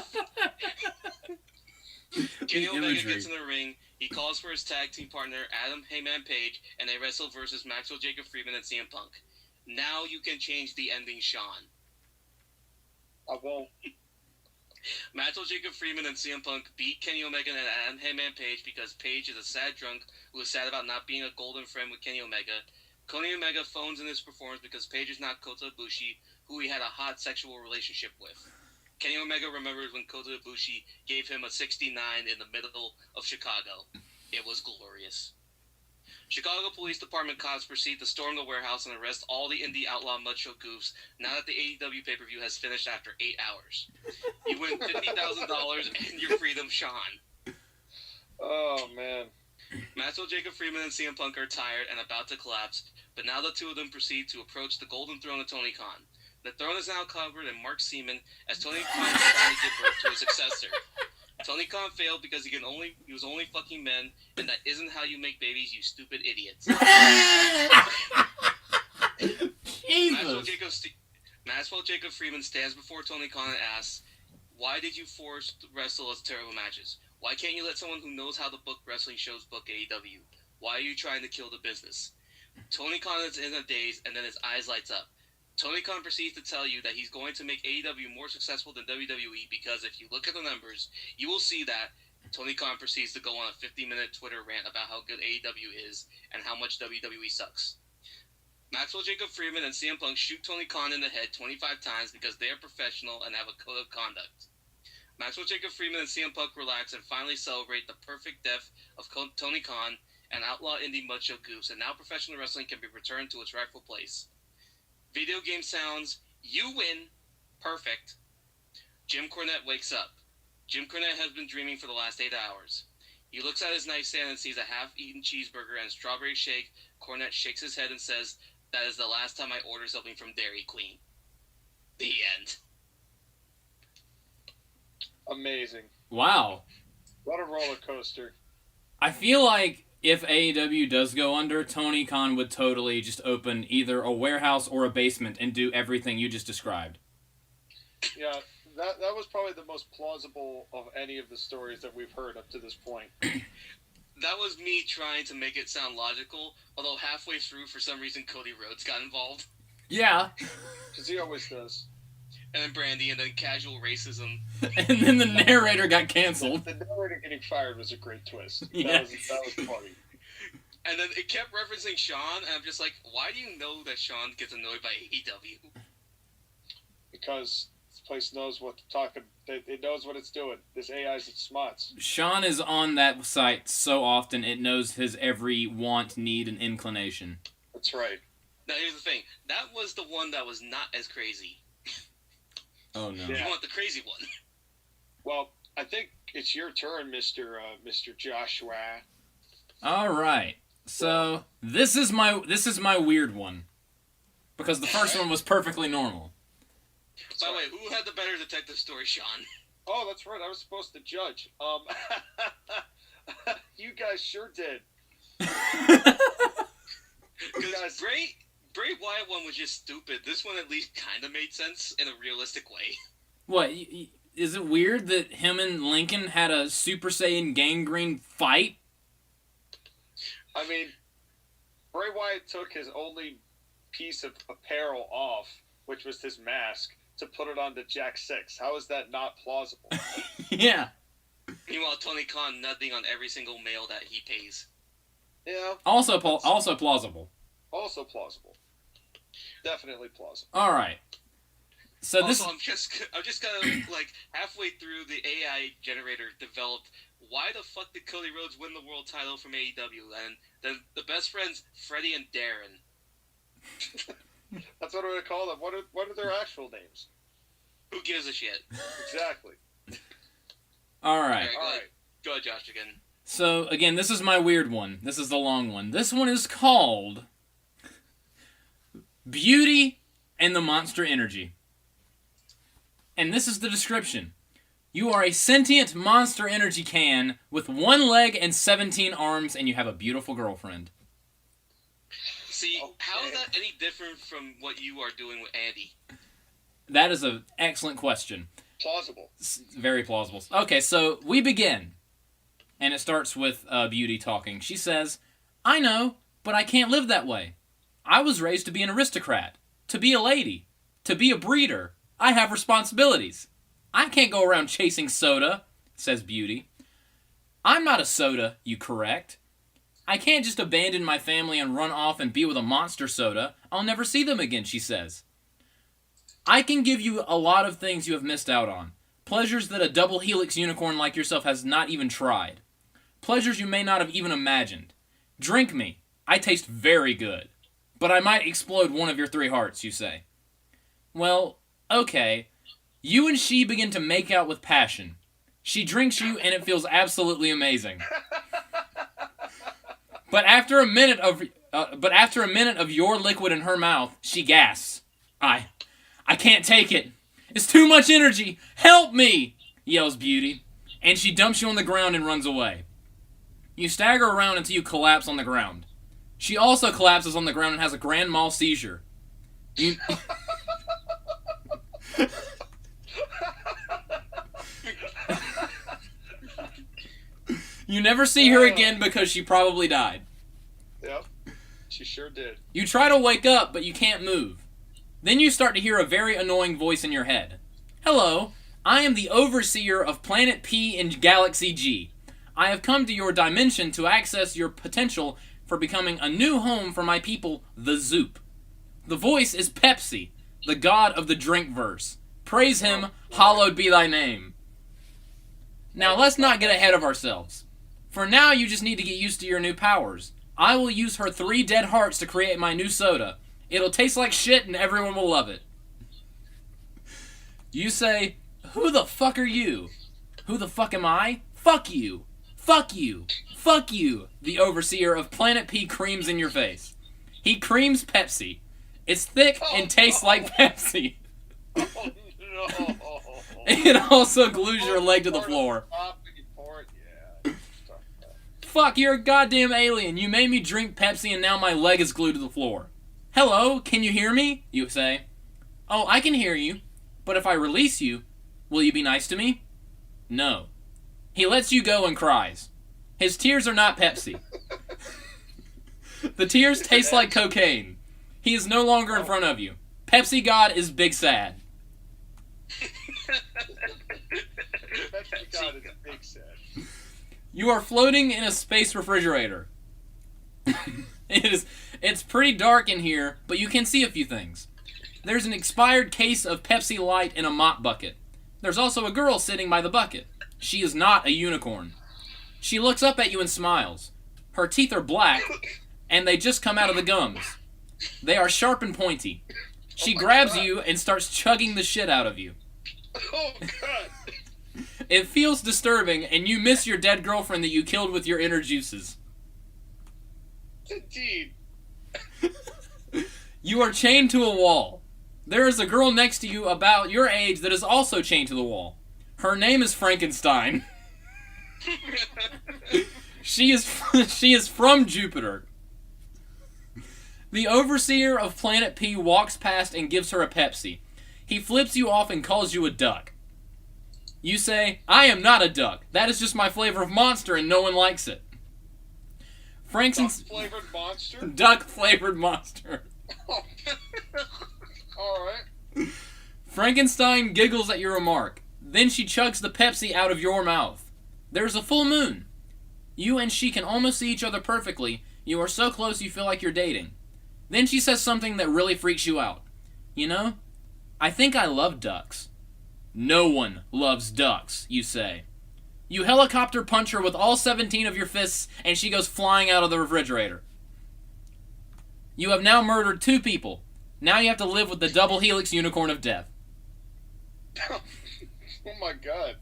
Kenny Omega gets in the ring, he calls for his tag team partner Adam Heyman Page, and they wrestle versus Maxwell Jacob Friedman and CM Punk. Now you can change the ending, Sean. I won't. Maxwell Jacob Friedman and CM Punk beat Kenny Omega and Adam Heyman Page because Page is a sad drunk who is sad about not being a golden friend with Kenny Omega. Kenny Omega phones in his performance because Page is not Kota Ibushi, who he had a hot sexual relationship with. Kenny Omega remembers when Kota Ibushi gave him a 69 in the middle of Chicago. It was glorious. Chicago Police Department cops proceed to storm the warehouse and arrest all the indie outlaw mud show goofs now that the AEW pay-per-view has finished after 8 hours. You win $50,000 and your freedom, Sean. Oh, man. Maxwell Jacob Friedman and CM Punk are tired and about to collapse, but now the two of them proceed to approach the golden throne of Tony Khan. The throne is now covered in Mark Seaman as Tony Khan is trying to give birth to a successor. Tony Khan failed because he was only fucking men, and that isn't how you make babies, you stupid idiots. Maxwell Jacob Friedman stands before Tony Khan and asks, "Why did you force wrestle us terrible matches? Why can't you let someone who knows how to book wrestling shows book AEW? Why are you trying to kill the business?" Tony Khan is in a daze, and then his eyes lights up. Tony Khan proceeds to tell you that he's going to make AEW more successful than WWE because if you look at the numbers, you will see that Tony Khan proceeds to go on a 50-minute Twitter rant about how good AEW is and how much WWE sucks. Maxwell Jacob Friedman and CM Punk shoot Tony Khan in the head 25 times because they are professional and have a code of conduct. Maxwell Jacob Friedman and CM Punk relax and finally celebrate the perfect death of Tony Khan and outlaw indie mud show goofs, and now professional wrestling can be returned to its rightful place. Video game sounds, you win, perfect. Jim Cornette wakes up. Jim Cornette has been dreaming for the last 8 hours. He looks at his nightstand and sees a half-eaten cheeseburger and strawberry shake. Cornette shakes his head and says, "That is the last time I ordered something from Dairy Queen." The end. Amazing. Wow. What a roller coaster. I feel like if AEW does go under, Tony Khan would totally just open either a warehouse or a basement and do everything you just described. Yeah, that was probably the most plausible of any of the stories that we've heard up to this point. That was me trying to make it sound logical, although halfway through, for some reason, Cody Rhodes got involved. Yeah. Because he always does. And then Brandy, and then casual racism. And then the narrator got canceled. The narrator getting fired was a great twist. Yeah. That was funny. And then it kept referencing Sean, and I'm just like, why do you know that Sean gets annoyed by AEW? Because this place knows what to talk about. It knows what it's doing. This AI's its smarts. Sean is on that site so often it knows his every want, need, and inclination. That's right. Now here's the thing. That was the one that was not as crazy. Oh, no. Yeah. You want the crazy one. Well, I think it's your turn, Mr. Joshua. All right. So, this is my weird one. Because the first one was perfectly normal. By the way, who had the better detective story, Sean? Oh, that's right. I was supposed to judge. You guys sure did. Because Bray Wyatt one was just stupid. This one at least kind of made sense in a realistic way. What, is it weird that him and Lincoln had a Super Saiyan gangrene fight? I mean, Bray Wyatt took his only piece of apparel off, which was his mask, to put it on to Jack 6. How is that not plausible? Yeah. Meanwhile, Tony Khan nutting on every single mail that he pays. Yeah. Also plausible. Also plausible. Definitely plausible. All right. So also, I'm just kind of like halfway through the AI generator developed. Why the fuck did Cody Rhodes win the world title from AEW? And then the best friends, Freddie and Darren. That's what I'm gonna call them. What are their actual names? Who gives a shit? Exactly. All right. All right. Go ahead, Josh, again. So, again, this is my weird one. This is the long one. This one is called Beauty and the Monster Energy. And this is the description. You are a sentient Monster Energy can with 1 leg and 17 arms, and you have a beautiful girlfriend. See, Okay. how is that any different from what you are doing with Andy? That is an excellent question. Plausible. Very plausible. Okay, so we begin. And it starts with Beauty talking. She says, I know, but I can't live that way. I was raised to be an aristocrat, to be a lady, to be a breeder. I have responsibilities. I can't go around chasing soda, says Beauty. I'm not a soda, you correct. I can't just abandon my family and run off and be with a monster soda. I'll never see them again, she says. I can give you a lot of things you have missed out on. Pleasures that a double helix unicorn like yourself has not even tried. Pleasures you may not have even imagined. Drink me. I taste very good. But I might explode one of your 3 hearts, you say. Well, okay. You and she begin to make out with passion. She drinks you and it feels absolutely amazing. But after a minute of your liquid in her mouth, she gasps. I can't take it. It's too much energy. Help me, yells Beauty. And she dumps you on the ground and runs away. You stagger around until you collapse on the ground. She also collapses on the ground and has a grand mal seizure. You never see her again because she probably died. Yep. She sure did. You try to wake up, but you can't move. Then you start to hear a very annoying voice in your head. Hello, I am the overseer of Planet P in Galaxy G. I have come to your dimension to access your potential for becoming a new home for my people, the Zoop. The voice is Pepsi, the god of the drink verse. Praise him, hallowed be thy name. Now let's not get ahead of ourselves. For now you just need to get used to your new powers. I will use her 3 dead hearts to create my new soda. It'll taste like shit and everyone will love it. You say, who the fuck are you? Who the fuck am I? Fuck you. Fuck you. Fuck you. The overseer of Planet P creams in your face. He creams Pepsi. It's thick and tastes like Pepsi. Oh no. It also glues your leg to the floor. Yeah. Fuck, you're a goddamn alien. You made me drink Pepsi and now my leg is glued to the floor. Hello, can you hear me? You say. Oh, I can hear you. But if I release you, will you be nice to me? No. He lets you go and cries. His tears are not Pepsi. The tears taste like cocaine. He is no longer in front of you. Pepsi God is big sad. Pepsi God is big sad. You are floating in a space refrigerator. It's pretty dark in here, but you can see a few things. There's an expired case of Pepsi Light in a mop bucket. There's also a girl sitting by the bucket. She is not a unicorn. She looks up at you and smiles. Her teeth are black, and they just come out of the gums. They are sharp and pointy. She grabs you and starts chugging the shit out of you. Oh god. It feels disturbing, and you miss your dead girlfriend that you killed with your inner juices. Indeed. You are chained to a wall. There is a girl next to you about your age that is also chained to the wall. Her name is Frankenstein. She is from Jupiter. The overseer of Planet P walks past and gives her a Pepsi. He flips you off and calls you a duck. You say, I am not a duck. That is just my flavor of monster and no one likes it. Duck-flavored monster? Duck-flavored monster. Alright. Frankenstein giggles at your remark. Then she chugs the Pepsi out of your mouth. There's a full moon. You and she can almost see each other perfectly. You are so close you feel like you're dating. Then she says something that really freaks you out. You know, I think I love ducks. No one loves ducks, you say. You helicopter punch her with all 17 of your fists, and she goes flying out of the refrigerator. You have now murdered 2 people. Now you have to live with the double helix unicorn of death. Oh my god.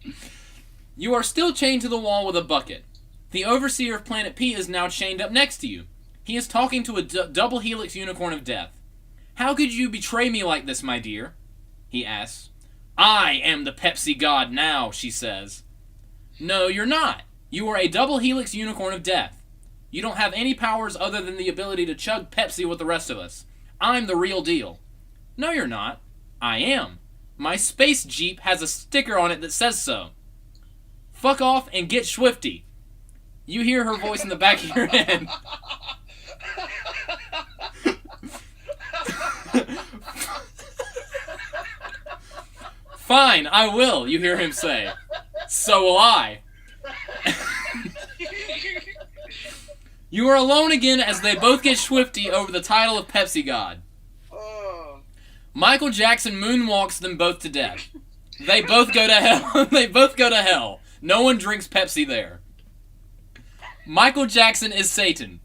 You are still chained to the wall with a bucket. The overseer of Planet P is now chained up next to you. He is talking to a double helix unicorn of death. How could you betray me like this, my dear? He asks. I am the Pepsi god now, she says. No, you're not. You are a double helix unicorn of death. You don't have any powers other than the ability to chug Pepsi with the rest of us. I'm the real deal. No, you're not. I am. My space Jeep has a sticker on it that says so. Fuck off and get swifty. You hear her voice in the back of your head. Fine, I will, you hear him say. So will I. You are alone again as they both get swifty over the title of Pepsi God. Michael Jackson moonwalks them both to death. They both go to hell. They both go to hell. No one drinks Pepsi there. Michael Jackson is Satan.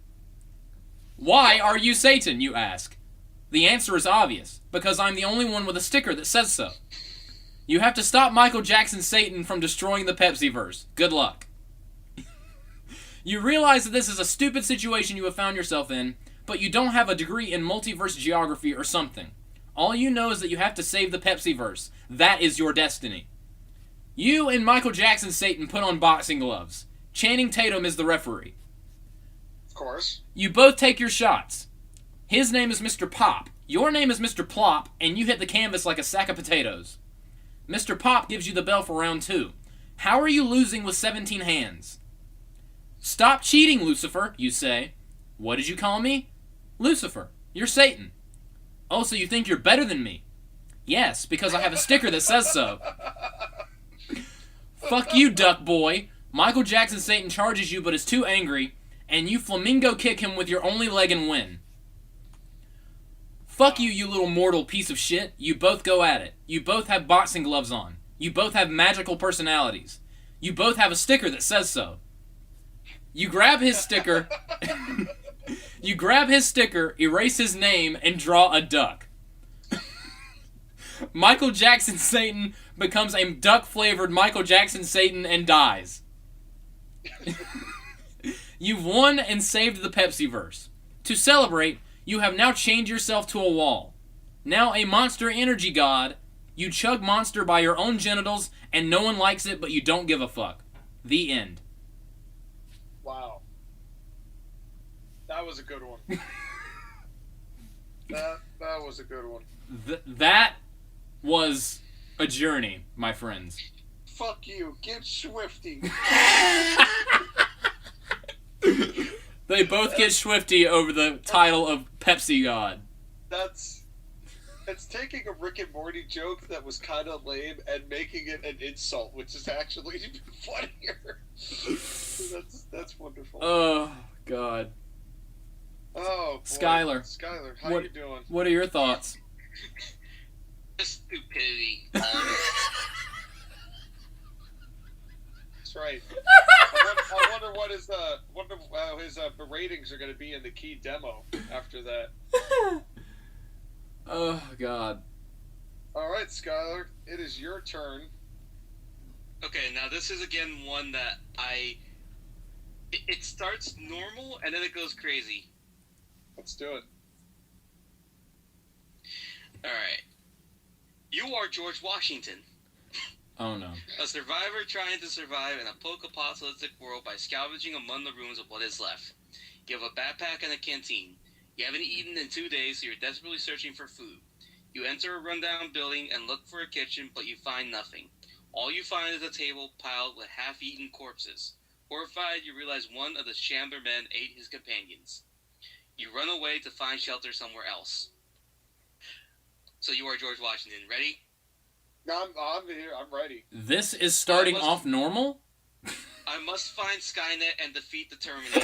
Why are you Satan, you ask? The answer is obvious. Because I'm the only one with a sticker that says so. You have to stop Michael Jackson Satan from destroying the Pepsi-verse. Good luck. You realize that this is a stupid situation you have found yourself in, but you don't have a degree in multiverse geography or something. All you know is that you have to save the Pepsi-verse. That is your destiny. You and Michael Jackson Satan put on boxing gloves. Channing Tatum is the referee. Of course. You both take your shots. His name is Mr. Pop. Your name is Mr. Plop, and you hit the canvas like a sack of potatoes. Mr. Pop gives you the bell for round 2. How are you losing with 17 hands? Stop cheating, Lucifer, you say. What did you call me? Lucifer. You're Satan. Oh, so you think you're better than me? Yes, because I have a sticker that says so. Fuck you, duck boy. Michael Jackson Satan charges you but is too angry, and you flamingo kick him with your only leg and win. Fuck you, you little mortal piece of shit. You both go at it. You both have boxing gloves on. You both have magical personalities. You both have a sticker that says so. You grab his sticker, erase his name, and draw a duck. Michael Jackson Satan becomes a duck-flavored Michael Jackson Satan and dies. You've won and saved the Pepsi-verse. To celebrate, you have now chained yourself to a wall. Now a Monster Energy god, you chug Monster by your own genitals, and no one likes it, but you don't give a fuck. The end. Wow. That was a good one. that was a good one. That was a journey, my friends. Fuck you. Get swifty. They both get swifty over the title of Pepsi God. It's taking a Rick and Morty joke that was kind of lame and making it an insult, which is actually even funnier. That's wonderful. Oh, God. Oh, boy. Skylar, how you doing? What are your thoughts? Stupidity. That's right. I wonder what his ratings are going to be in the key demo after that. Oh, God. All right, Skylar, it is your turn. Okay, now this is again one that it starts normal and then it goes crazy. Let's do it. Alright. You are George Washington. Oh, no. A survivor trying to survive in a post-apocalyptic world by scavenging among the ruins of what is left. You have a backpack and a canteen. You haven't eaten in 2 days, so you're desperately searching for food. You enter a rundown building and look for a kitchen, but you find nothing. All you find is a table piled with half-eaten corpses. Horrified, you realize one of the Shambler men ate his companions. You run away to find shelter somewhere else. So you are George Washington. Ready? I'm here. I'm ready. This is starting off normal? I must find Skynet and defeat the Terminator.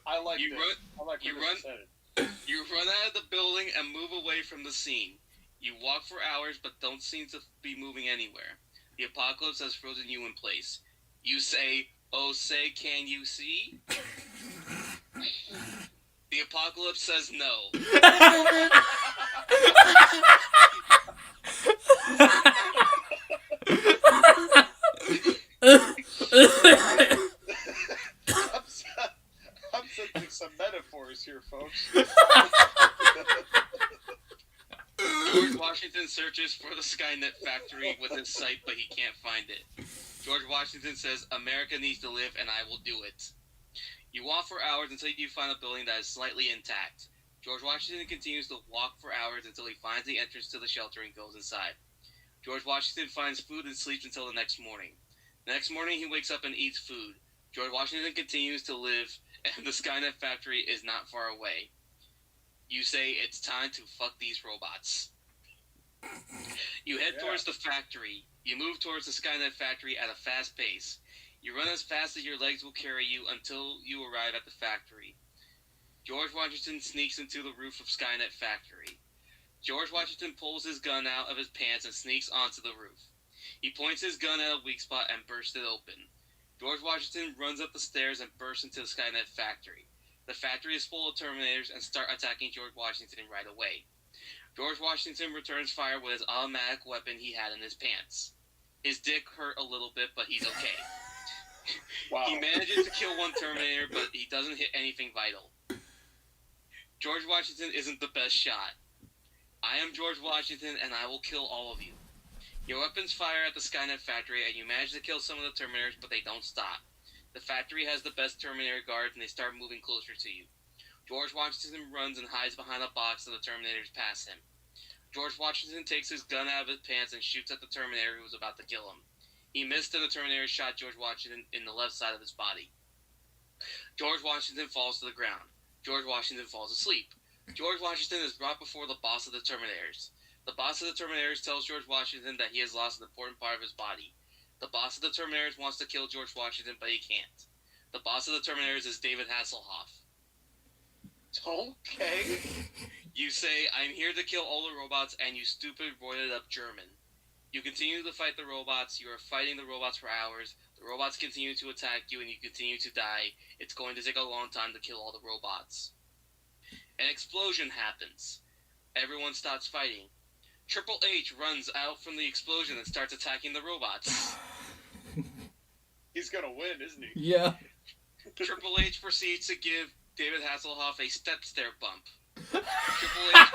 I like You this. run- I like you where this run- is headed. You run out of the building and move away from the scene. You walk for hours but don't seem to be moving anywhere. The apocalypse has frozen you in place. You say, "Oh, say, can you see?" The apocalypse says no. I'm sending some metaphors here, folks. George Washington searches for the Skynet factory with his sight, but he can't find it. George Washington says, America needs to live, and I will do it. You walk for hours until you find a building that is slightly intact. George Washington continues to walk for hours until he finds the entrance to the shelter and goes inside. George Washington finds food and sleeps until the next morning. The next morning, he wakes up and eats food. George Washington continues to live, and the Skynet factory is not far away. You say, it's time to fuck these robots. You head towards the factory. You move towards the Skynet factory at a fast pace. You run as fast as your legs will carry you until you arrive at the factory. George Washington sneaks into the roof of Skynet factory. George Washington pulls his gun out of his pants and sneaks onto the roof. He points his gun at a weak spot and bursts it open. George Washington runs up the stairs and bursts into the Skynet factory. The factory is full of Terminators and start attacking George Washington right away. George Washington returns fire with his automatic weapon he had in his pants. His dick hurt a little bit, but he's okay. Wow. He manages to kill one Terminator, but he doesn't hit anything vital. George Washington isn't the best shot. I am George Washington, and I will kill all of you. Your weapons fire at the Skynet factory, and you manage to kill some of the Terminators, but they don't stop. The factory has the best Terminator guards, and they start moving closer to you. George Washington runs and hides behind a box so the Terminators pass him. George Washington takes his gun out of his pants and shoots at the Terminator who was about to kill him. He missed, and the Terminator shot George Washington in the left side of his body. George Washington falls to the ground. George Washington falls asleep. George Washington is brought before the boss of the Terminators. The boss of the Terminators tells George Washington that he has lost an important part of his body. The boss of the Terminators wants to kill George Washington, but he can't. The boss of the Terminators is David Hasselhoff. Okay. You say, I'm here to kill all the robots, and you stupid, roided-up German. You continue to fight the robots. You are fighting the robots for hours. The robots continue to attack you, and you continue to die. It's going to take a long time to kill all the robots. An explosion happens. Everyone stops fighting. Triple H runs out from the explosion and starts attacking the robots. He's gonna win, isn't he? Yeah. Triple H proceeds to give David Hasselhoff a step stair bump. Triple H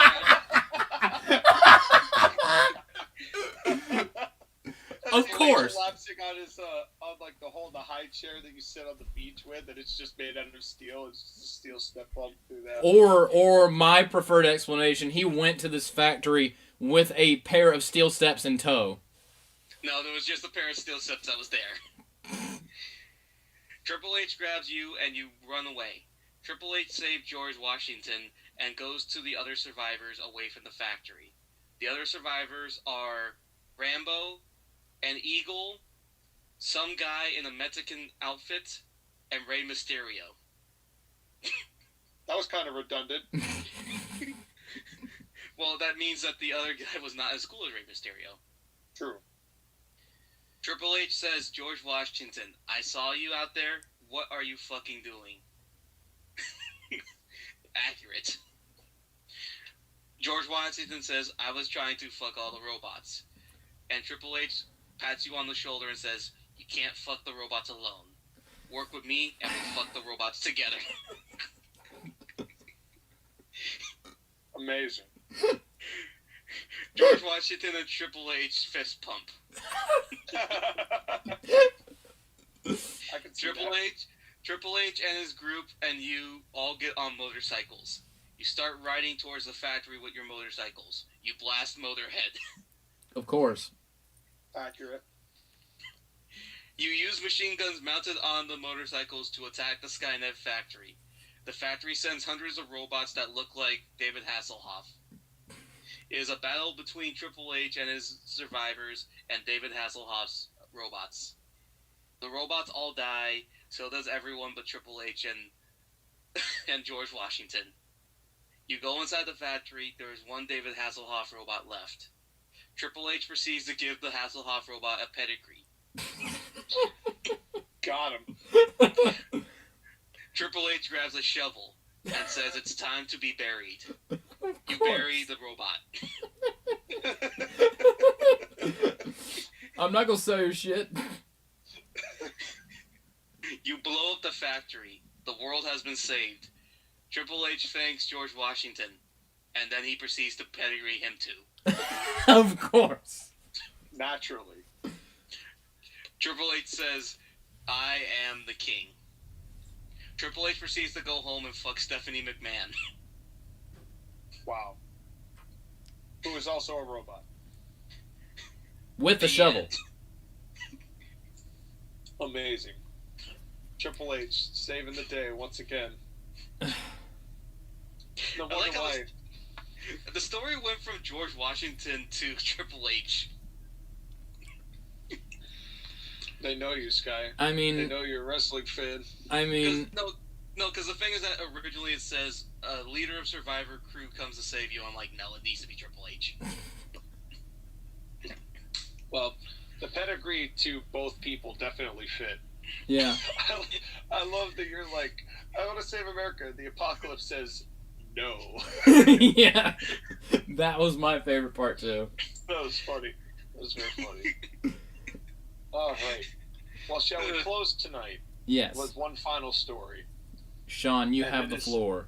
Of course. Collapsing on his on like the high chair that you sit on the beach with, and it's just made out of steel. It's just a steel step bump through that. Or my preferred explanation, he went to this factory with a pair of steel steps in tow. No, there was just a pair of steel steps that was there. Triple H grabs you and you run away. Triple H saved George Washington and goes to the other survivors away from the factory. The other survivors are Rambo, an Eagle, some guy in a Mexican outfit, and Rey Mysterio. That was kind of redundant. Well, that means that the other guy was not as cool as Rey Mysterio. True. Triple H says, George Washington, I saw you out there. What are you fucking doing? Accurate. George Washington says, I was trying to fuck all the robots. And Triple H pats you on the shoulder and says, you can't fuck the robots alone. Work with me and we'll fuck the robots together. Amazing. George Washington and Triple H fist pump. I can see Triple H and his group and you all get on motorcycles. You start riding towards the factory with your motorcycles. You blast Motorhead. Of course. Accurate. You use machine guns mounted on the motorcycles to attack the Skynet factory. The factory sends hundreds of robots that look like David Hasselhoff. It is a battle between Triple H and his survivors and David Hasselhoff's robots. The robots all die, so does everyone but Triple H and George Washington. You go inside the factory, there is one David Hasselhoff robot left. Triple H proceeds to give the Hasselhoff robot a pedigree. Got him. Triple H grabs a shovel. and says it's time to be buried. Of You course. bury the robot. I'm not gonna sell your shit. You blow up the factory. The world has been saved. Triple H thanks George Washington, and then he proceeds to pedigree him too. Of course. Naturally. Triple H says, I am the king. Triple H proceeds to go home and fuck Stephanie McMahon. Wow. Who is also a robot. With the shovel. end. Amazing. Triple H saving the day once again. No wonder like how why. The story went from George Washington to Triple H. They know you, Sky. I They mean, know you're a wrestling fan. Because the thing is that originally it says, leader of Survivor crew comes to save you. I'm like, no, it needs to be Triple H. Well, the pedigree to both people definitely fit. yeah. I love that you're like, I want to save America. The apocalypse says no. Yeah. That was my favorite part too. That was funny. That was very funny. All right. Well, shall we close tonight Yes. with one final story? Sean, you And have it the is- floor.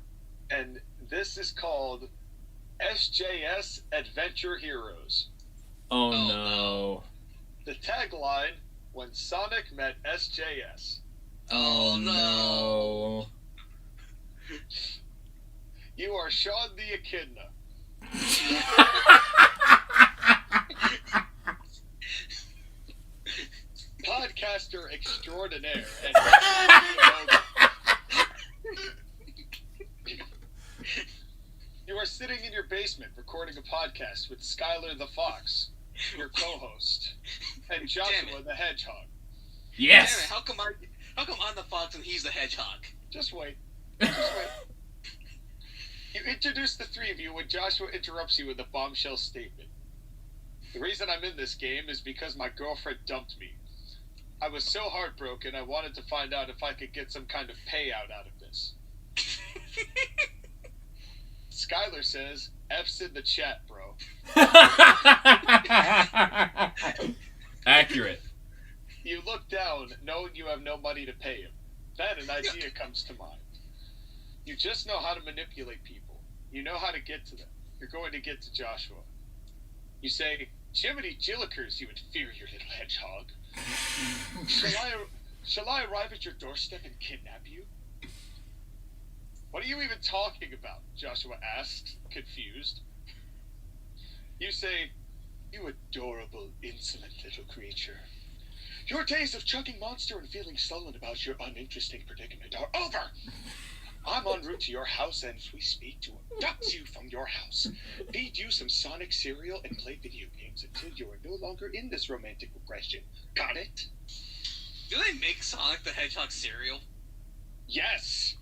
And this is called SJS Adventure Heroes. Oh, Oh, no. The tagline, when Sonic met SJS. Oh no. You are Sean the Echidna. Podcaster extraordinaire. And you are sitting in your basement recording a podcast with Skylar the Fox, your co-host, and Joshua the Hedgehog. Damn it, Yes. how come I'm the fox and he's the hedgehog? Just wait. Just wait. You introduce the three of you when Joshua interrupts you with a bombshell statement. The reason I'm in this game is because my girlfriend dumped me. I was so heartbroken, I wanted to find out if I could get some kind of payout out of this. Skylar says, F's in the chat, bro. Accurate. You look down, knowing you have no money to pay him. Then an idea comes to mind. You just know how to manipulate people. You know how to get to them. You're going to get to Joshua. You say, Jiminy Jillikers, you inferior little hedgehog. Shall I arrive at your doorstep and kidnap you? What are you even talking about? Joshua asks, confused. You say, you adorable, insolent little creature. Your days of chugging Monster and feeling sullen about your uninteresting predicament are over! I'm en route to your house and, as we speak, to abduct you from your house, feed you some Sonic cereal, and play video games until you are no longer in this romantic regression. Got it? Do they make Sonic the Hedgehog cereal? Yes!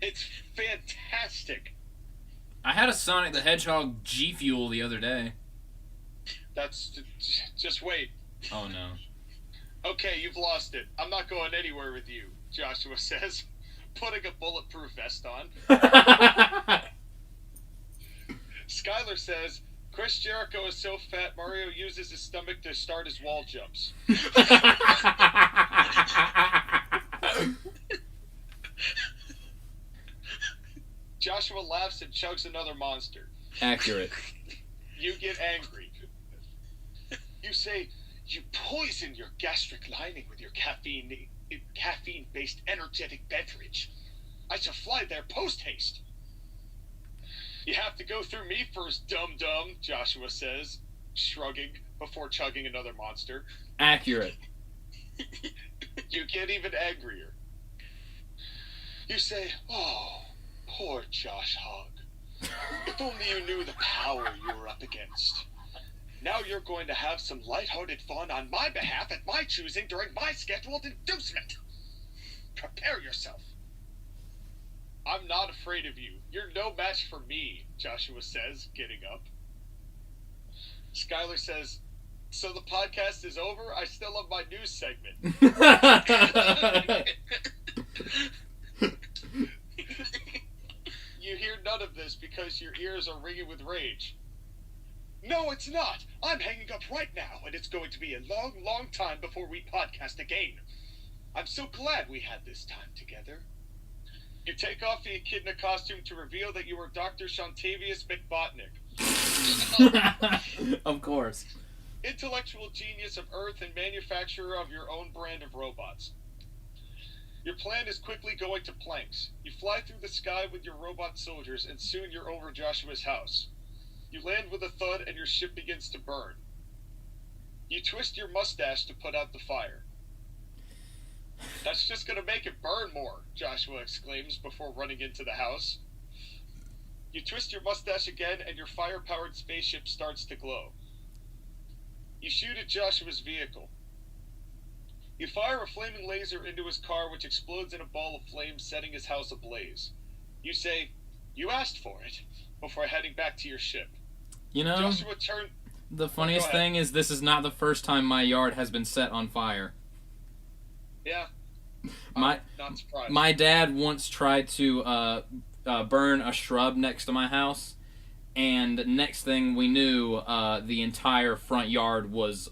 It's fantastic! I had a Sonic the Hedgehog G Fuel the other day. That's... just wait. Oh no. Okay, you've lost it. I'm not going anywhere with you, Joshua says, putting a bulletproof vest on. Skylar says, Chris Jericho is so fat, Mario uses his stomach to start his wall jumps. Joshua laughs and chugs another Monster. Accurate. You get angry. You say, you poison your gastric lining with your caffeine-based energetic beverage. I shall fly there post-haste. You have to go through me first, dum-dum, Joshua says, shrugging before chugging another Monster. Accurate. You get even angrier. You say, oh, poor Josh Hogg. If only you knew the power you were up against. Now you're going to have some lighthearted fun on my behalf at my choosing during my scheduled inducement. Prepare yourself. I'm not afraid of you. You're no match for me, Joshua says, getting up. Skylar says, so the podcast is over? I still have my news segment. of this because your ears are ringing with rage. No, it's not. I'm hanging up right now, and it's going to be a long, long time before we podcast again. I'm so glad we had this time together. You take off the echidna costume to reveal that you are Dr. Shantavius McBotnick. Of course. Intellectual genius of Earth and manufacturer of your own brand of robots. Your plan is quickly going to planks. You fly through the sky with your robot soldiers, and soon you're over Joshua's house. You land with a thud, and your ship begins to burn. You twist your mustache to put out the fire. That's just gonna make it burn more, Joshua exclaims before running into the house. You twist your mustache again, and your fire-powered spaceship starts to glow. You shoot at Joshua's vehicle. You fire a flaming laser into his car, which explodes in a ball of flames, setting his house ablaze. You say, "You asked for it," before heading back to your ship. You know, Joshua turned. the funniest thing is this is not the first time my yard has been set on fire. Yeah. My I'm not surprised. my dad once tried to burn a shrub next to my house, and next thing we knew, the entire front yard was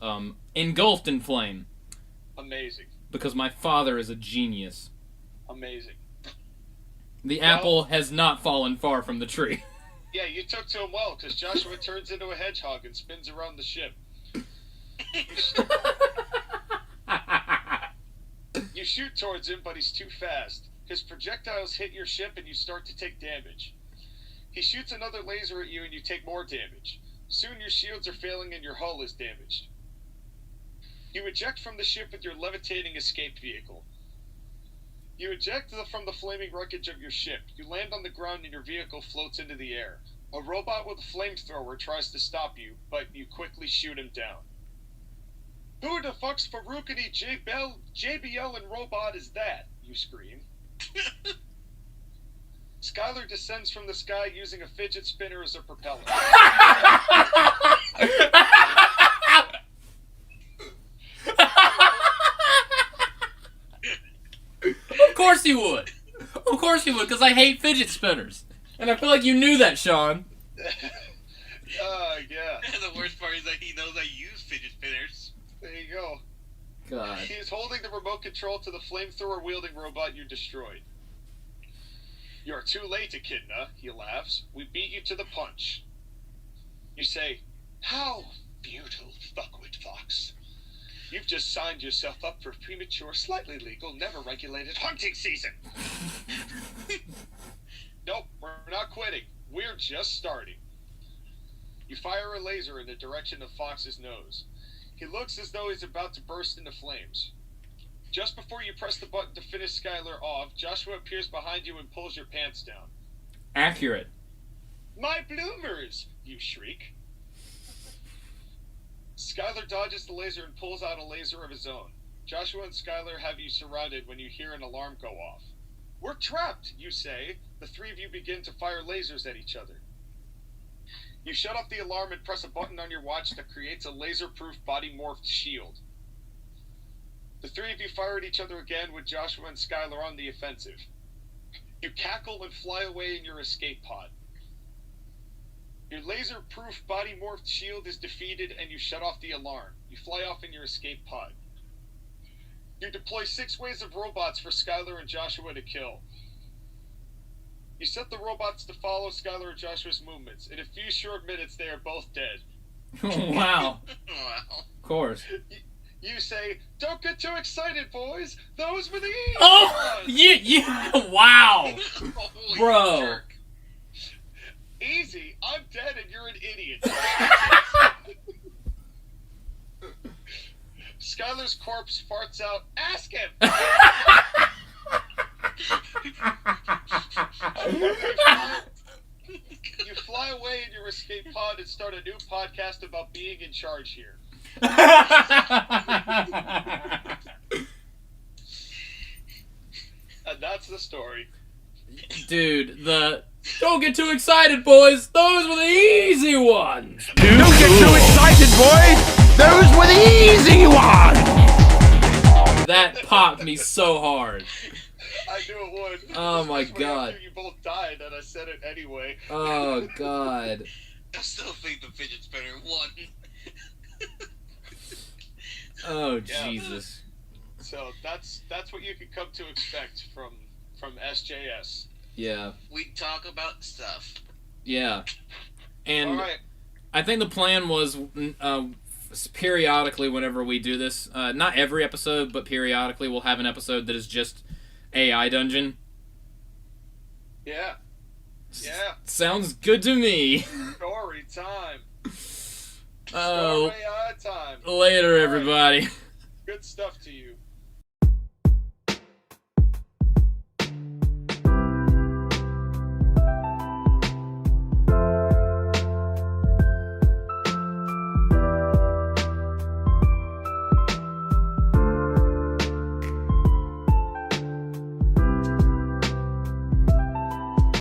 engulfed in flame. Amazing. Because my father is a genius. Amazing. The apple has not fallen far from the tree. Yeah, you took to him well, because Joshua turns into a hedgehog and spins around the ship. You shoot towards him, but he's too fast. His projectiles hit your ship, and you start to take damage. He shoots another laser at you, and you take more damage. Soon your shields are failing, and your hull is damaged. You eject from the ship with your levitating escape vehicle. You eject from the flaming wreckage of your ship. You land on the ground, and your vehicle floats into the air. A robot with a flamethrower tries to stop you, but you quickly shoot him down. Who the fuck's Faroukity JBL and robot is that? You scream. Skylar descends from the sky using a fidget spinner as a propeller. Of course you would. Of course you would, because I hate fidget spinners. And I feel like you knew that, Sean. Yeah. And the worst part is that he knows I use fidget spinners. There you go. God. He is holding the remote control to the flamethrower-wielding robot you destroyed. You're too late, Echidna, he laughs. We beat you to the punch. You say, "How futile, fuckwit fox. You've just signed yourself up for premature, slightly legal, never regulated hunting season." Nope, we're not quitting. We're just starting. You fire a laser in the direction of Fox's nose. He looks as though he's about to burst into flames. Just before you press the button to finish Skylar off, Joshua appears behind you and pulls your pants down. Accurate. "My bloomers!" you shriek. Skylar dodges the laser and pulls out a laser of his own. Joshua and Skylar have you surrounded when you hear an alarm go off. "We're trapped," you say. The three of you begin to fire lasers at each other. You shut off the alarm and press a button on your watch that creates a laser-proof body-morphed shield. The three of you fire at each other again with Joshua and Skylar on the offensive. You cackle and fly away in your escape pod. Your laser-proof body-morphed shield is defeated and you shut off the alarm. You fly off in your escape pod. You deploy 6 waves of robots for Skylar and Joshua to kill. You set the robots to follow Skylar and Joshua's movements. In a few short minutes, they are both dead. Wow. Wow. Of course. You say, "Don't get too excited, boys. Those were the easy Oh! ones." You, wow. Holy Bro. jerk. Easy. I'm dead and you're an idiot. Skylar's corpse farts out, "Ask him!" You fly away in your escape pod and start a new podcast about being in charge here. And that's the story. Dude, don't get too excited, boys. Those were the easy ones. Don't get too excited, boys! Those were the easy ones! That popped me so hard. I knew it would. Oh my Especially God. after you both died, and I said it anyway. Oh God. I still think the fidget spinner won. Oh Yeah. Jesus. So that's what you can come to expect from SJS. Yeah. We talk about stuff. Yeah. And All right. I think the plan was periodically, whenever we do this, not every episode, but periodically, we'll have an episode that is just AI Dungeon. Yeah. Yeah. Sounds good to me. Story time. Oh, Story AI time. later, everybody. Good stuff to you.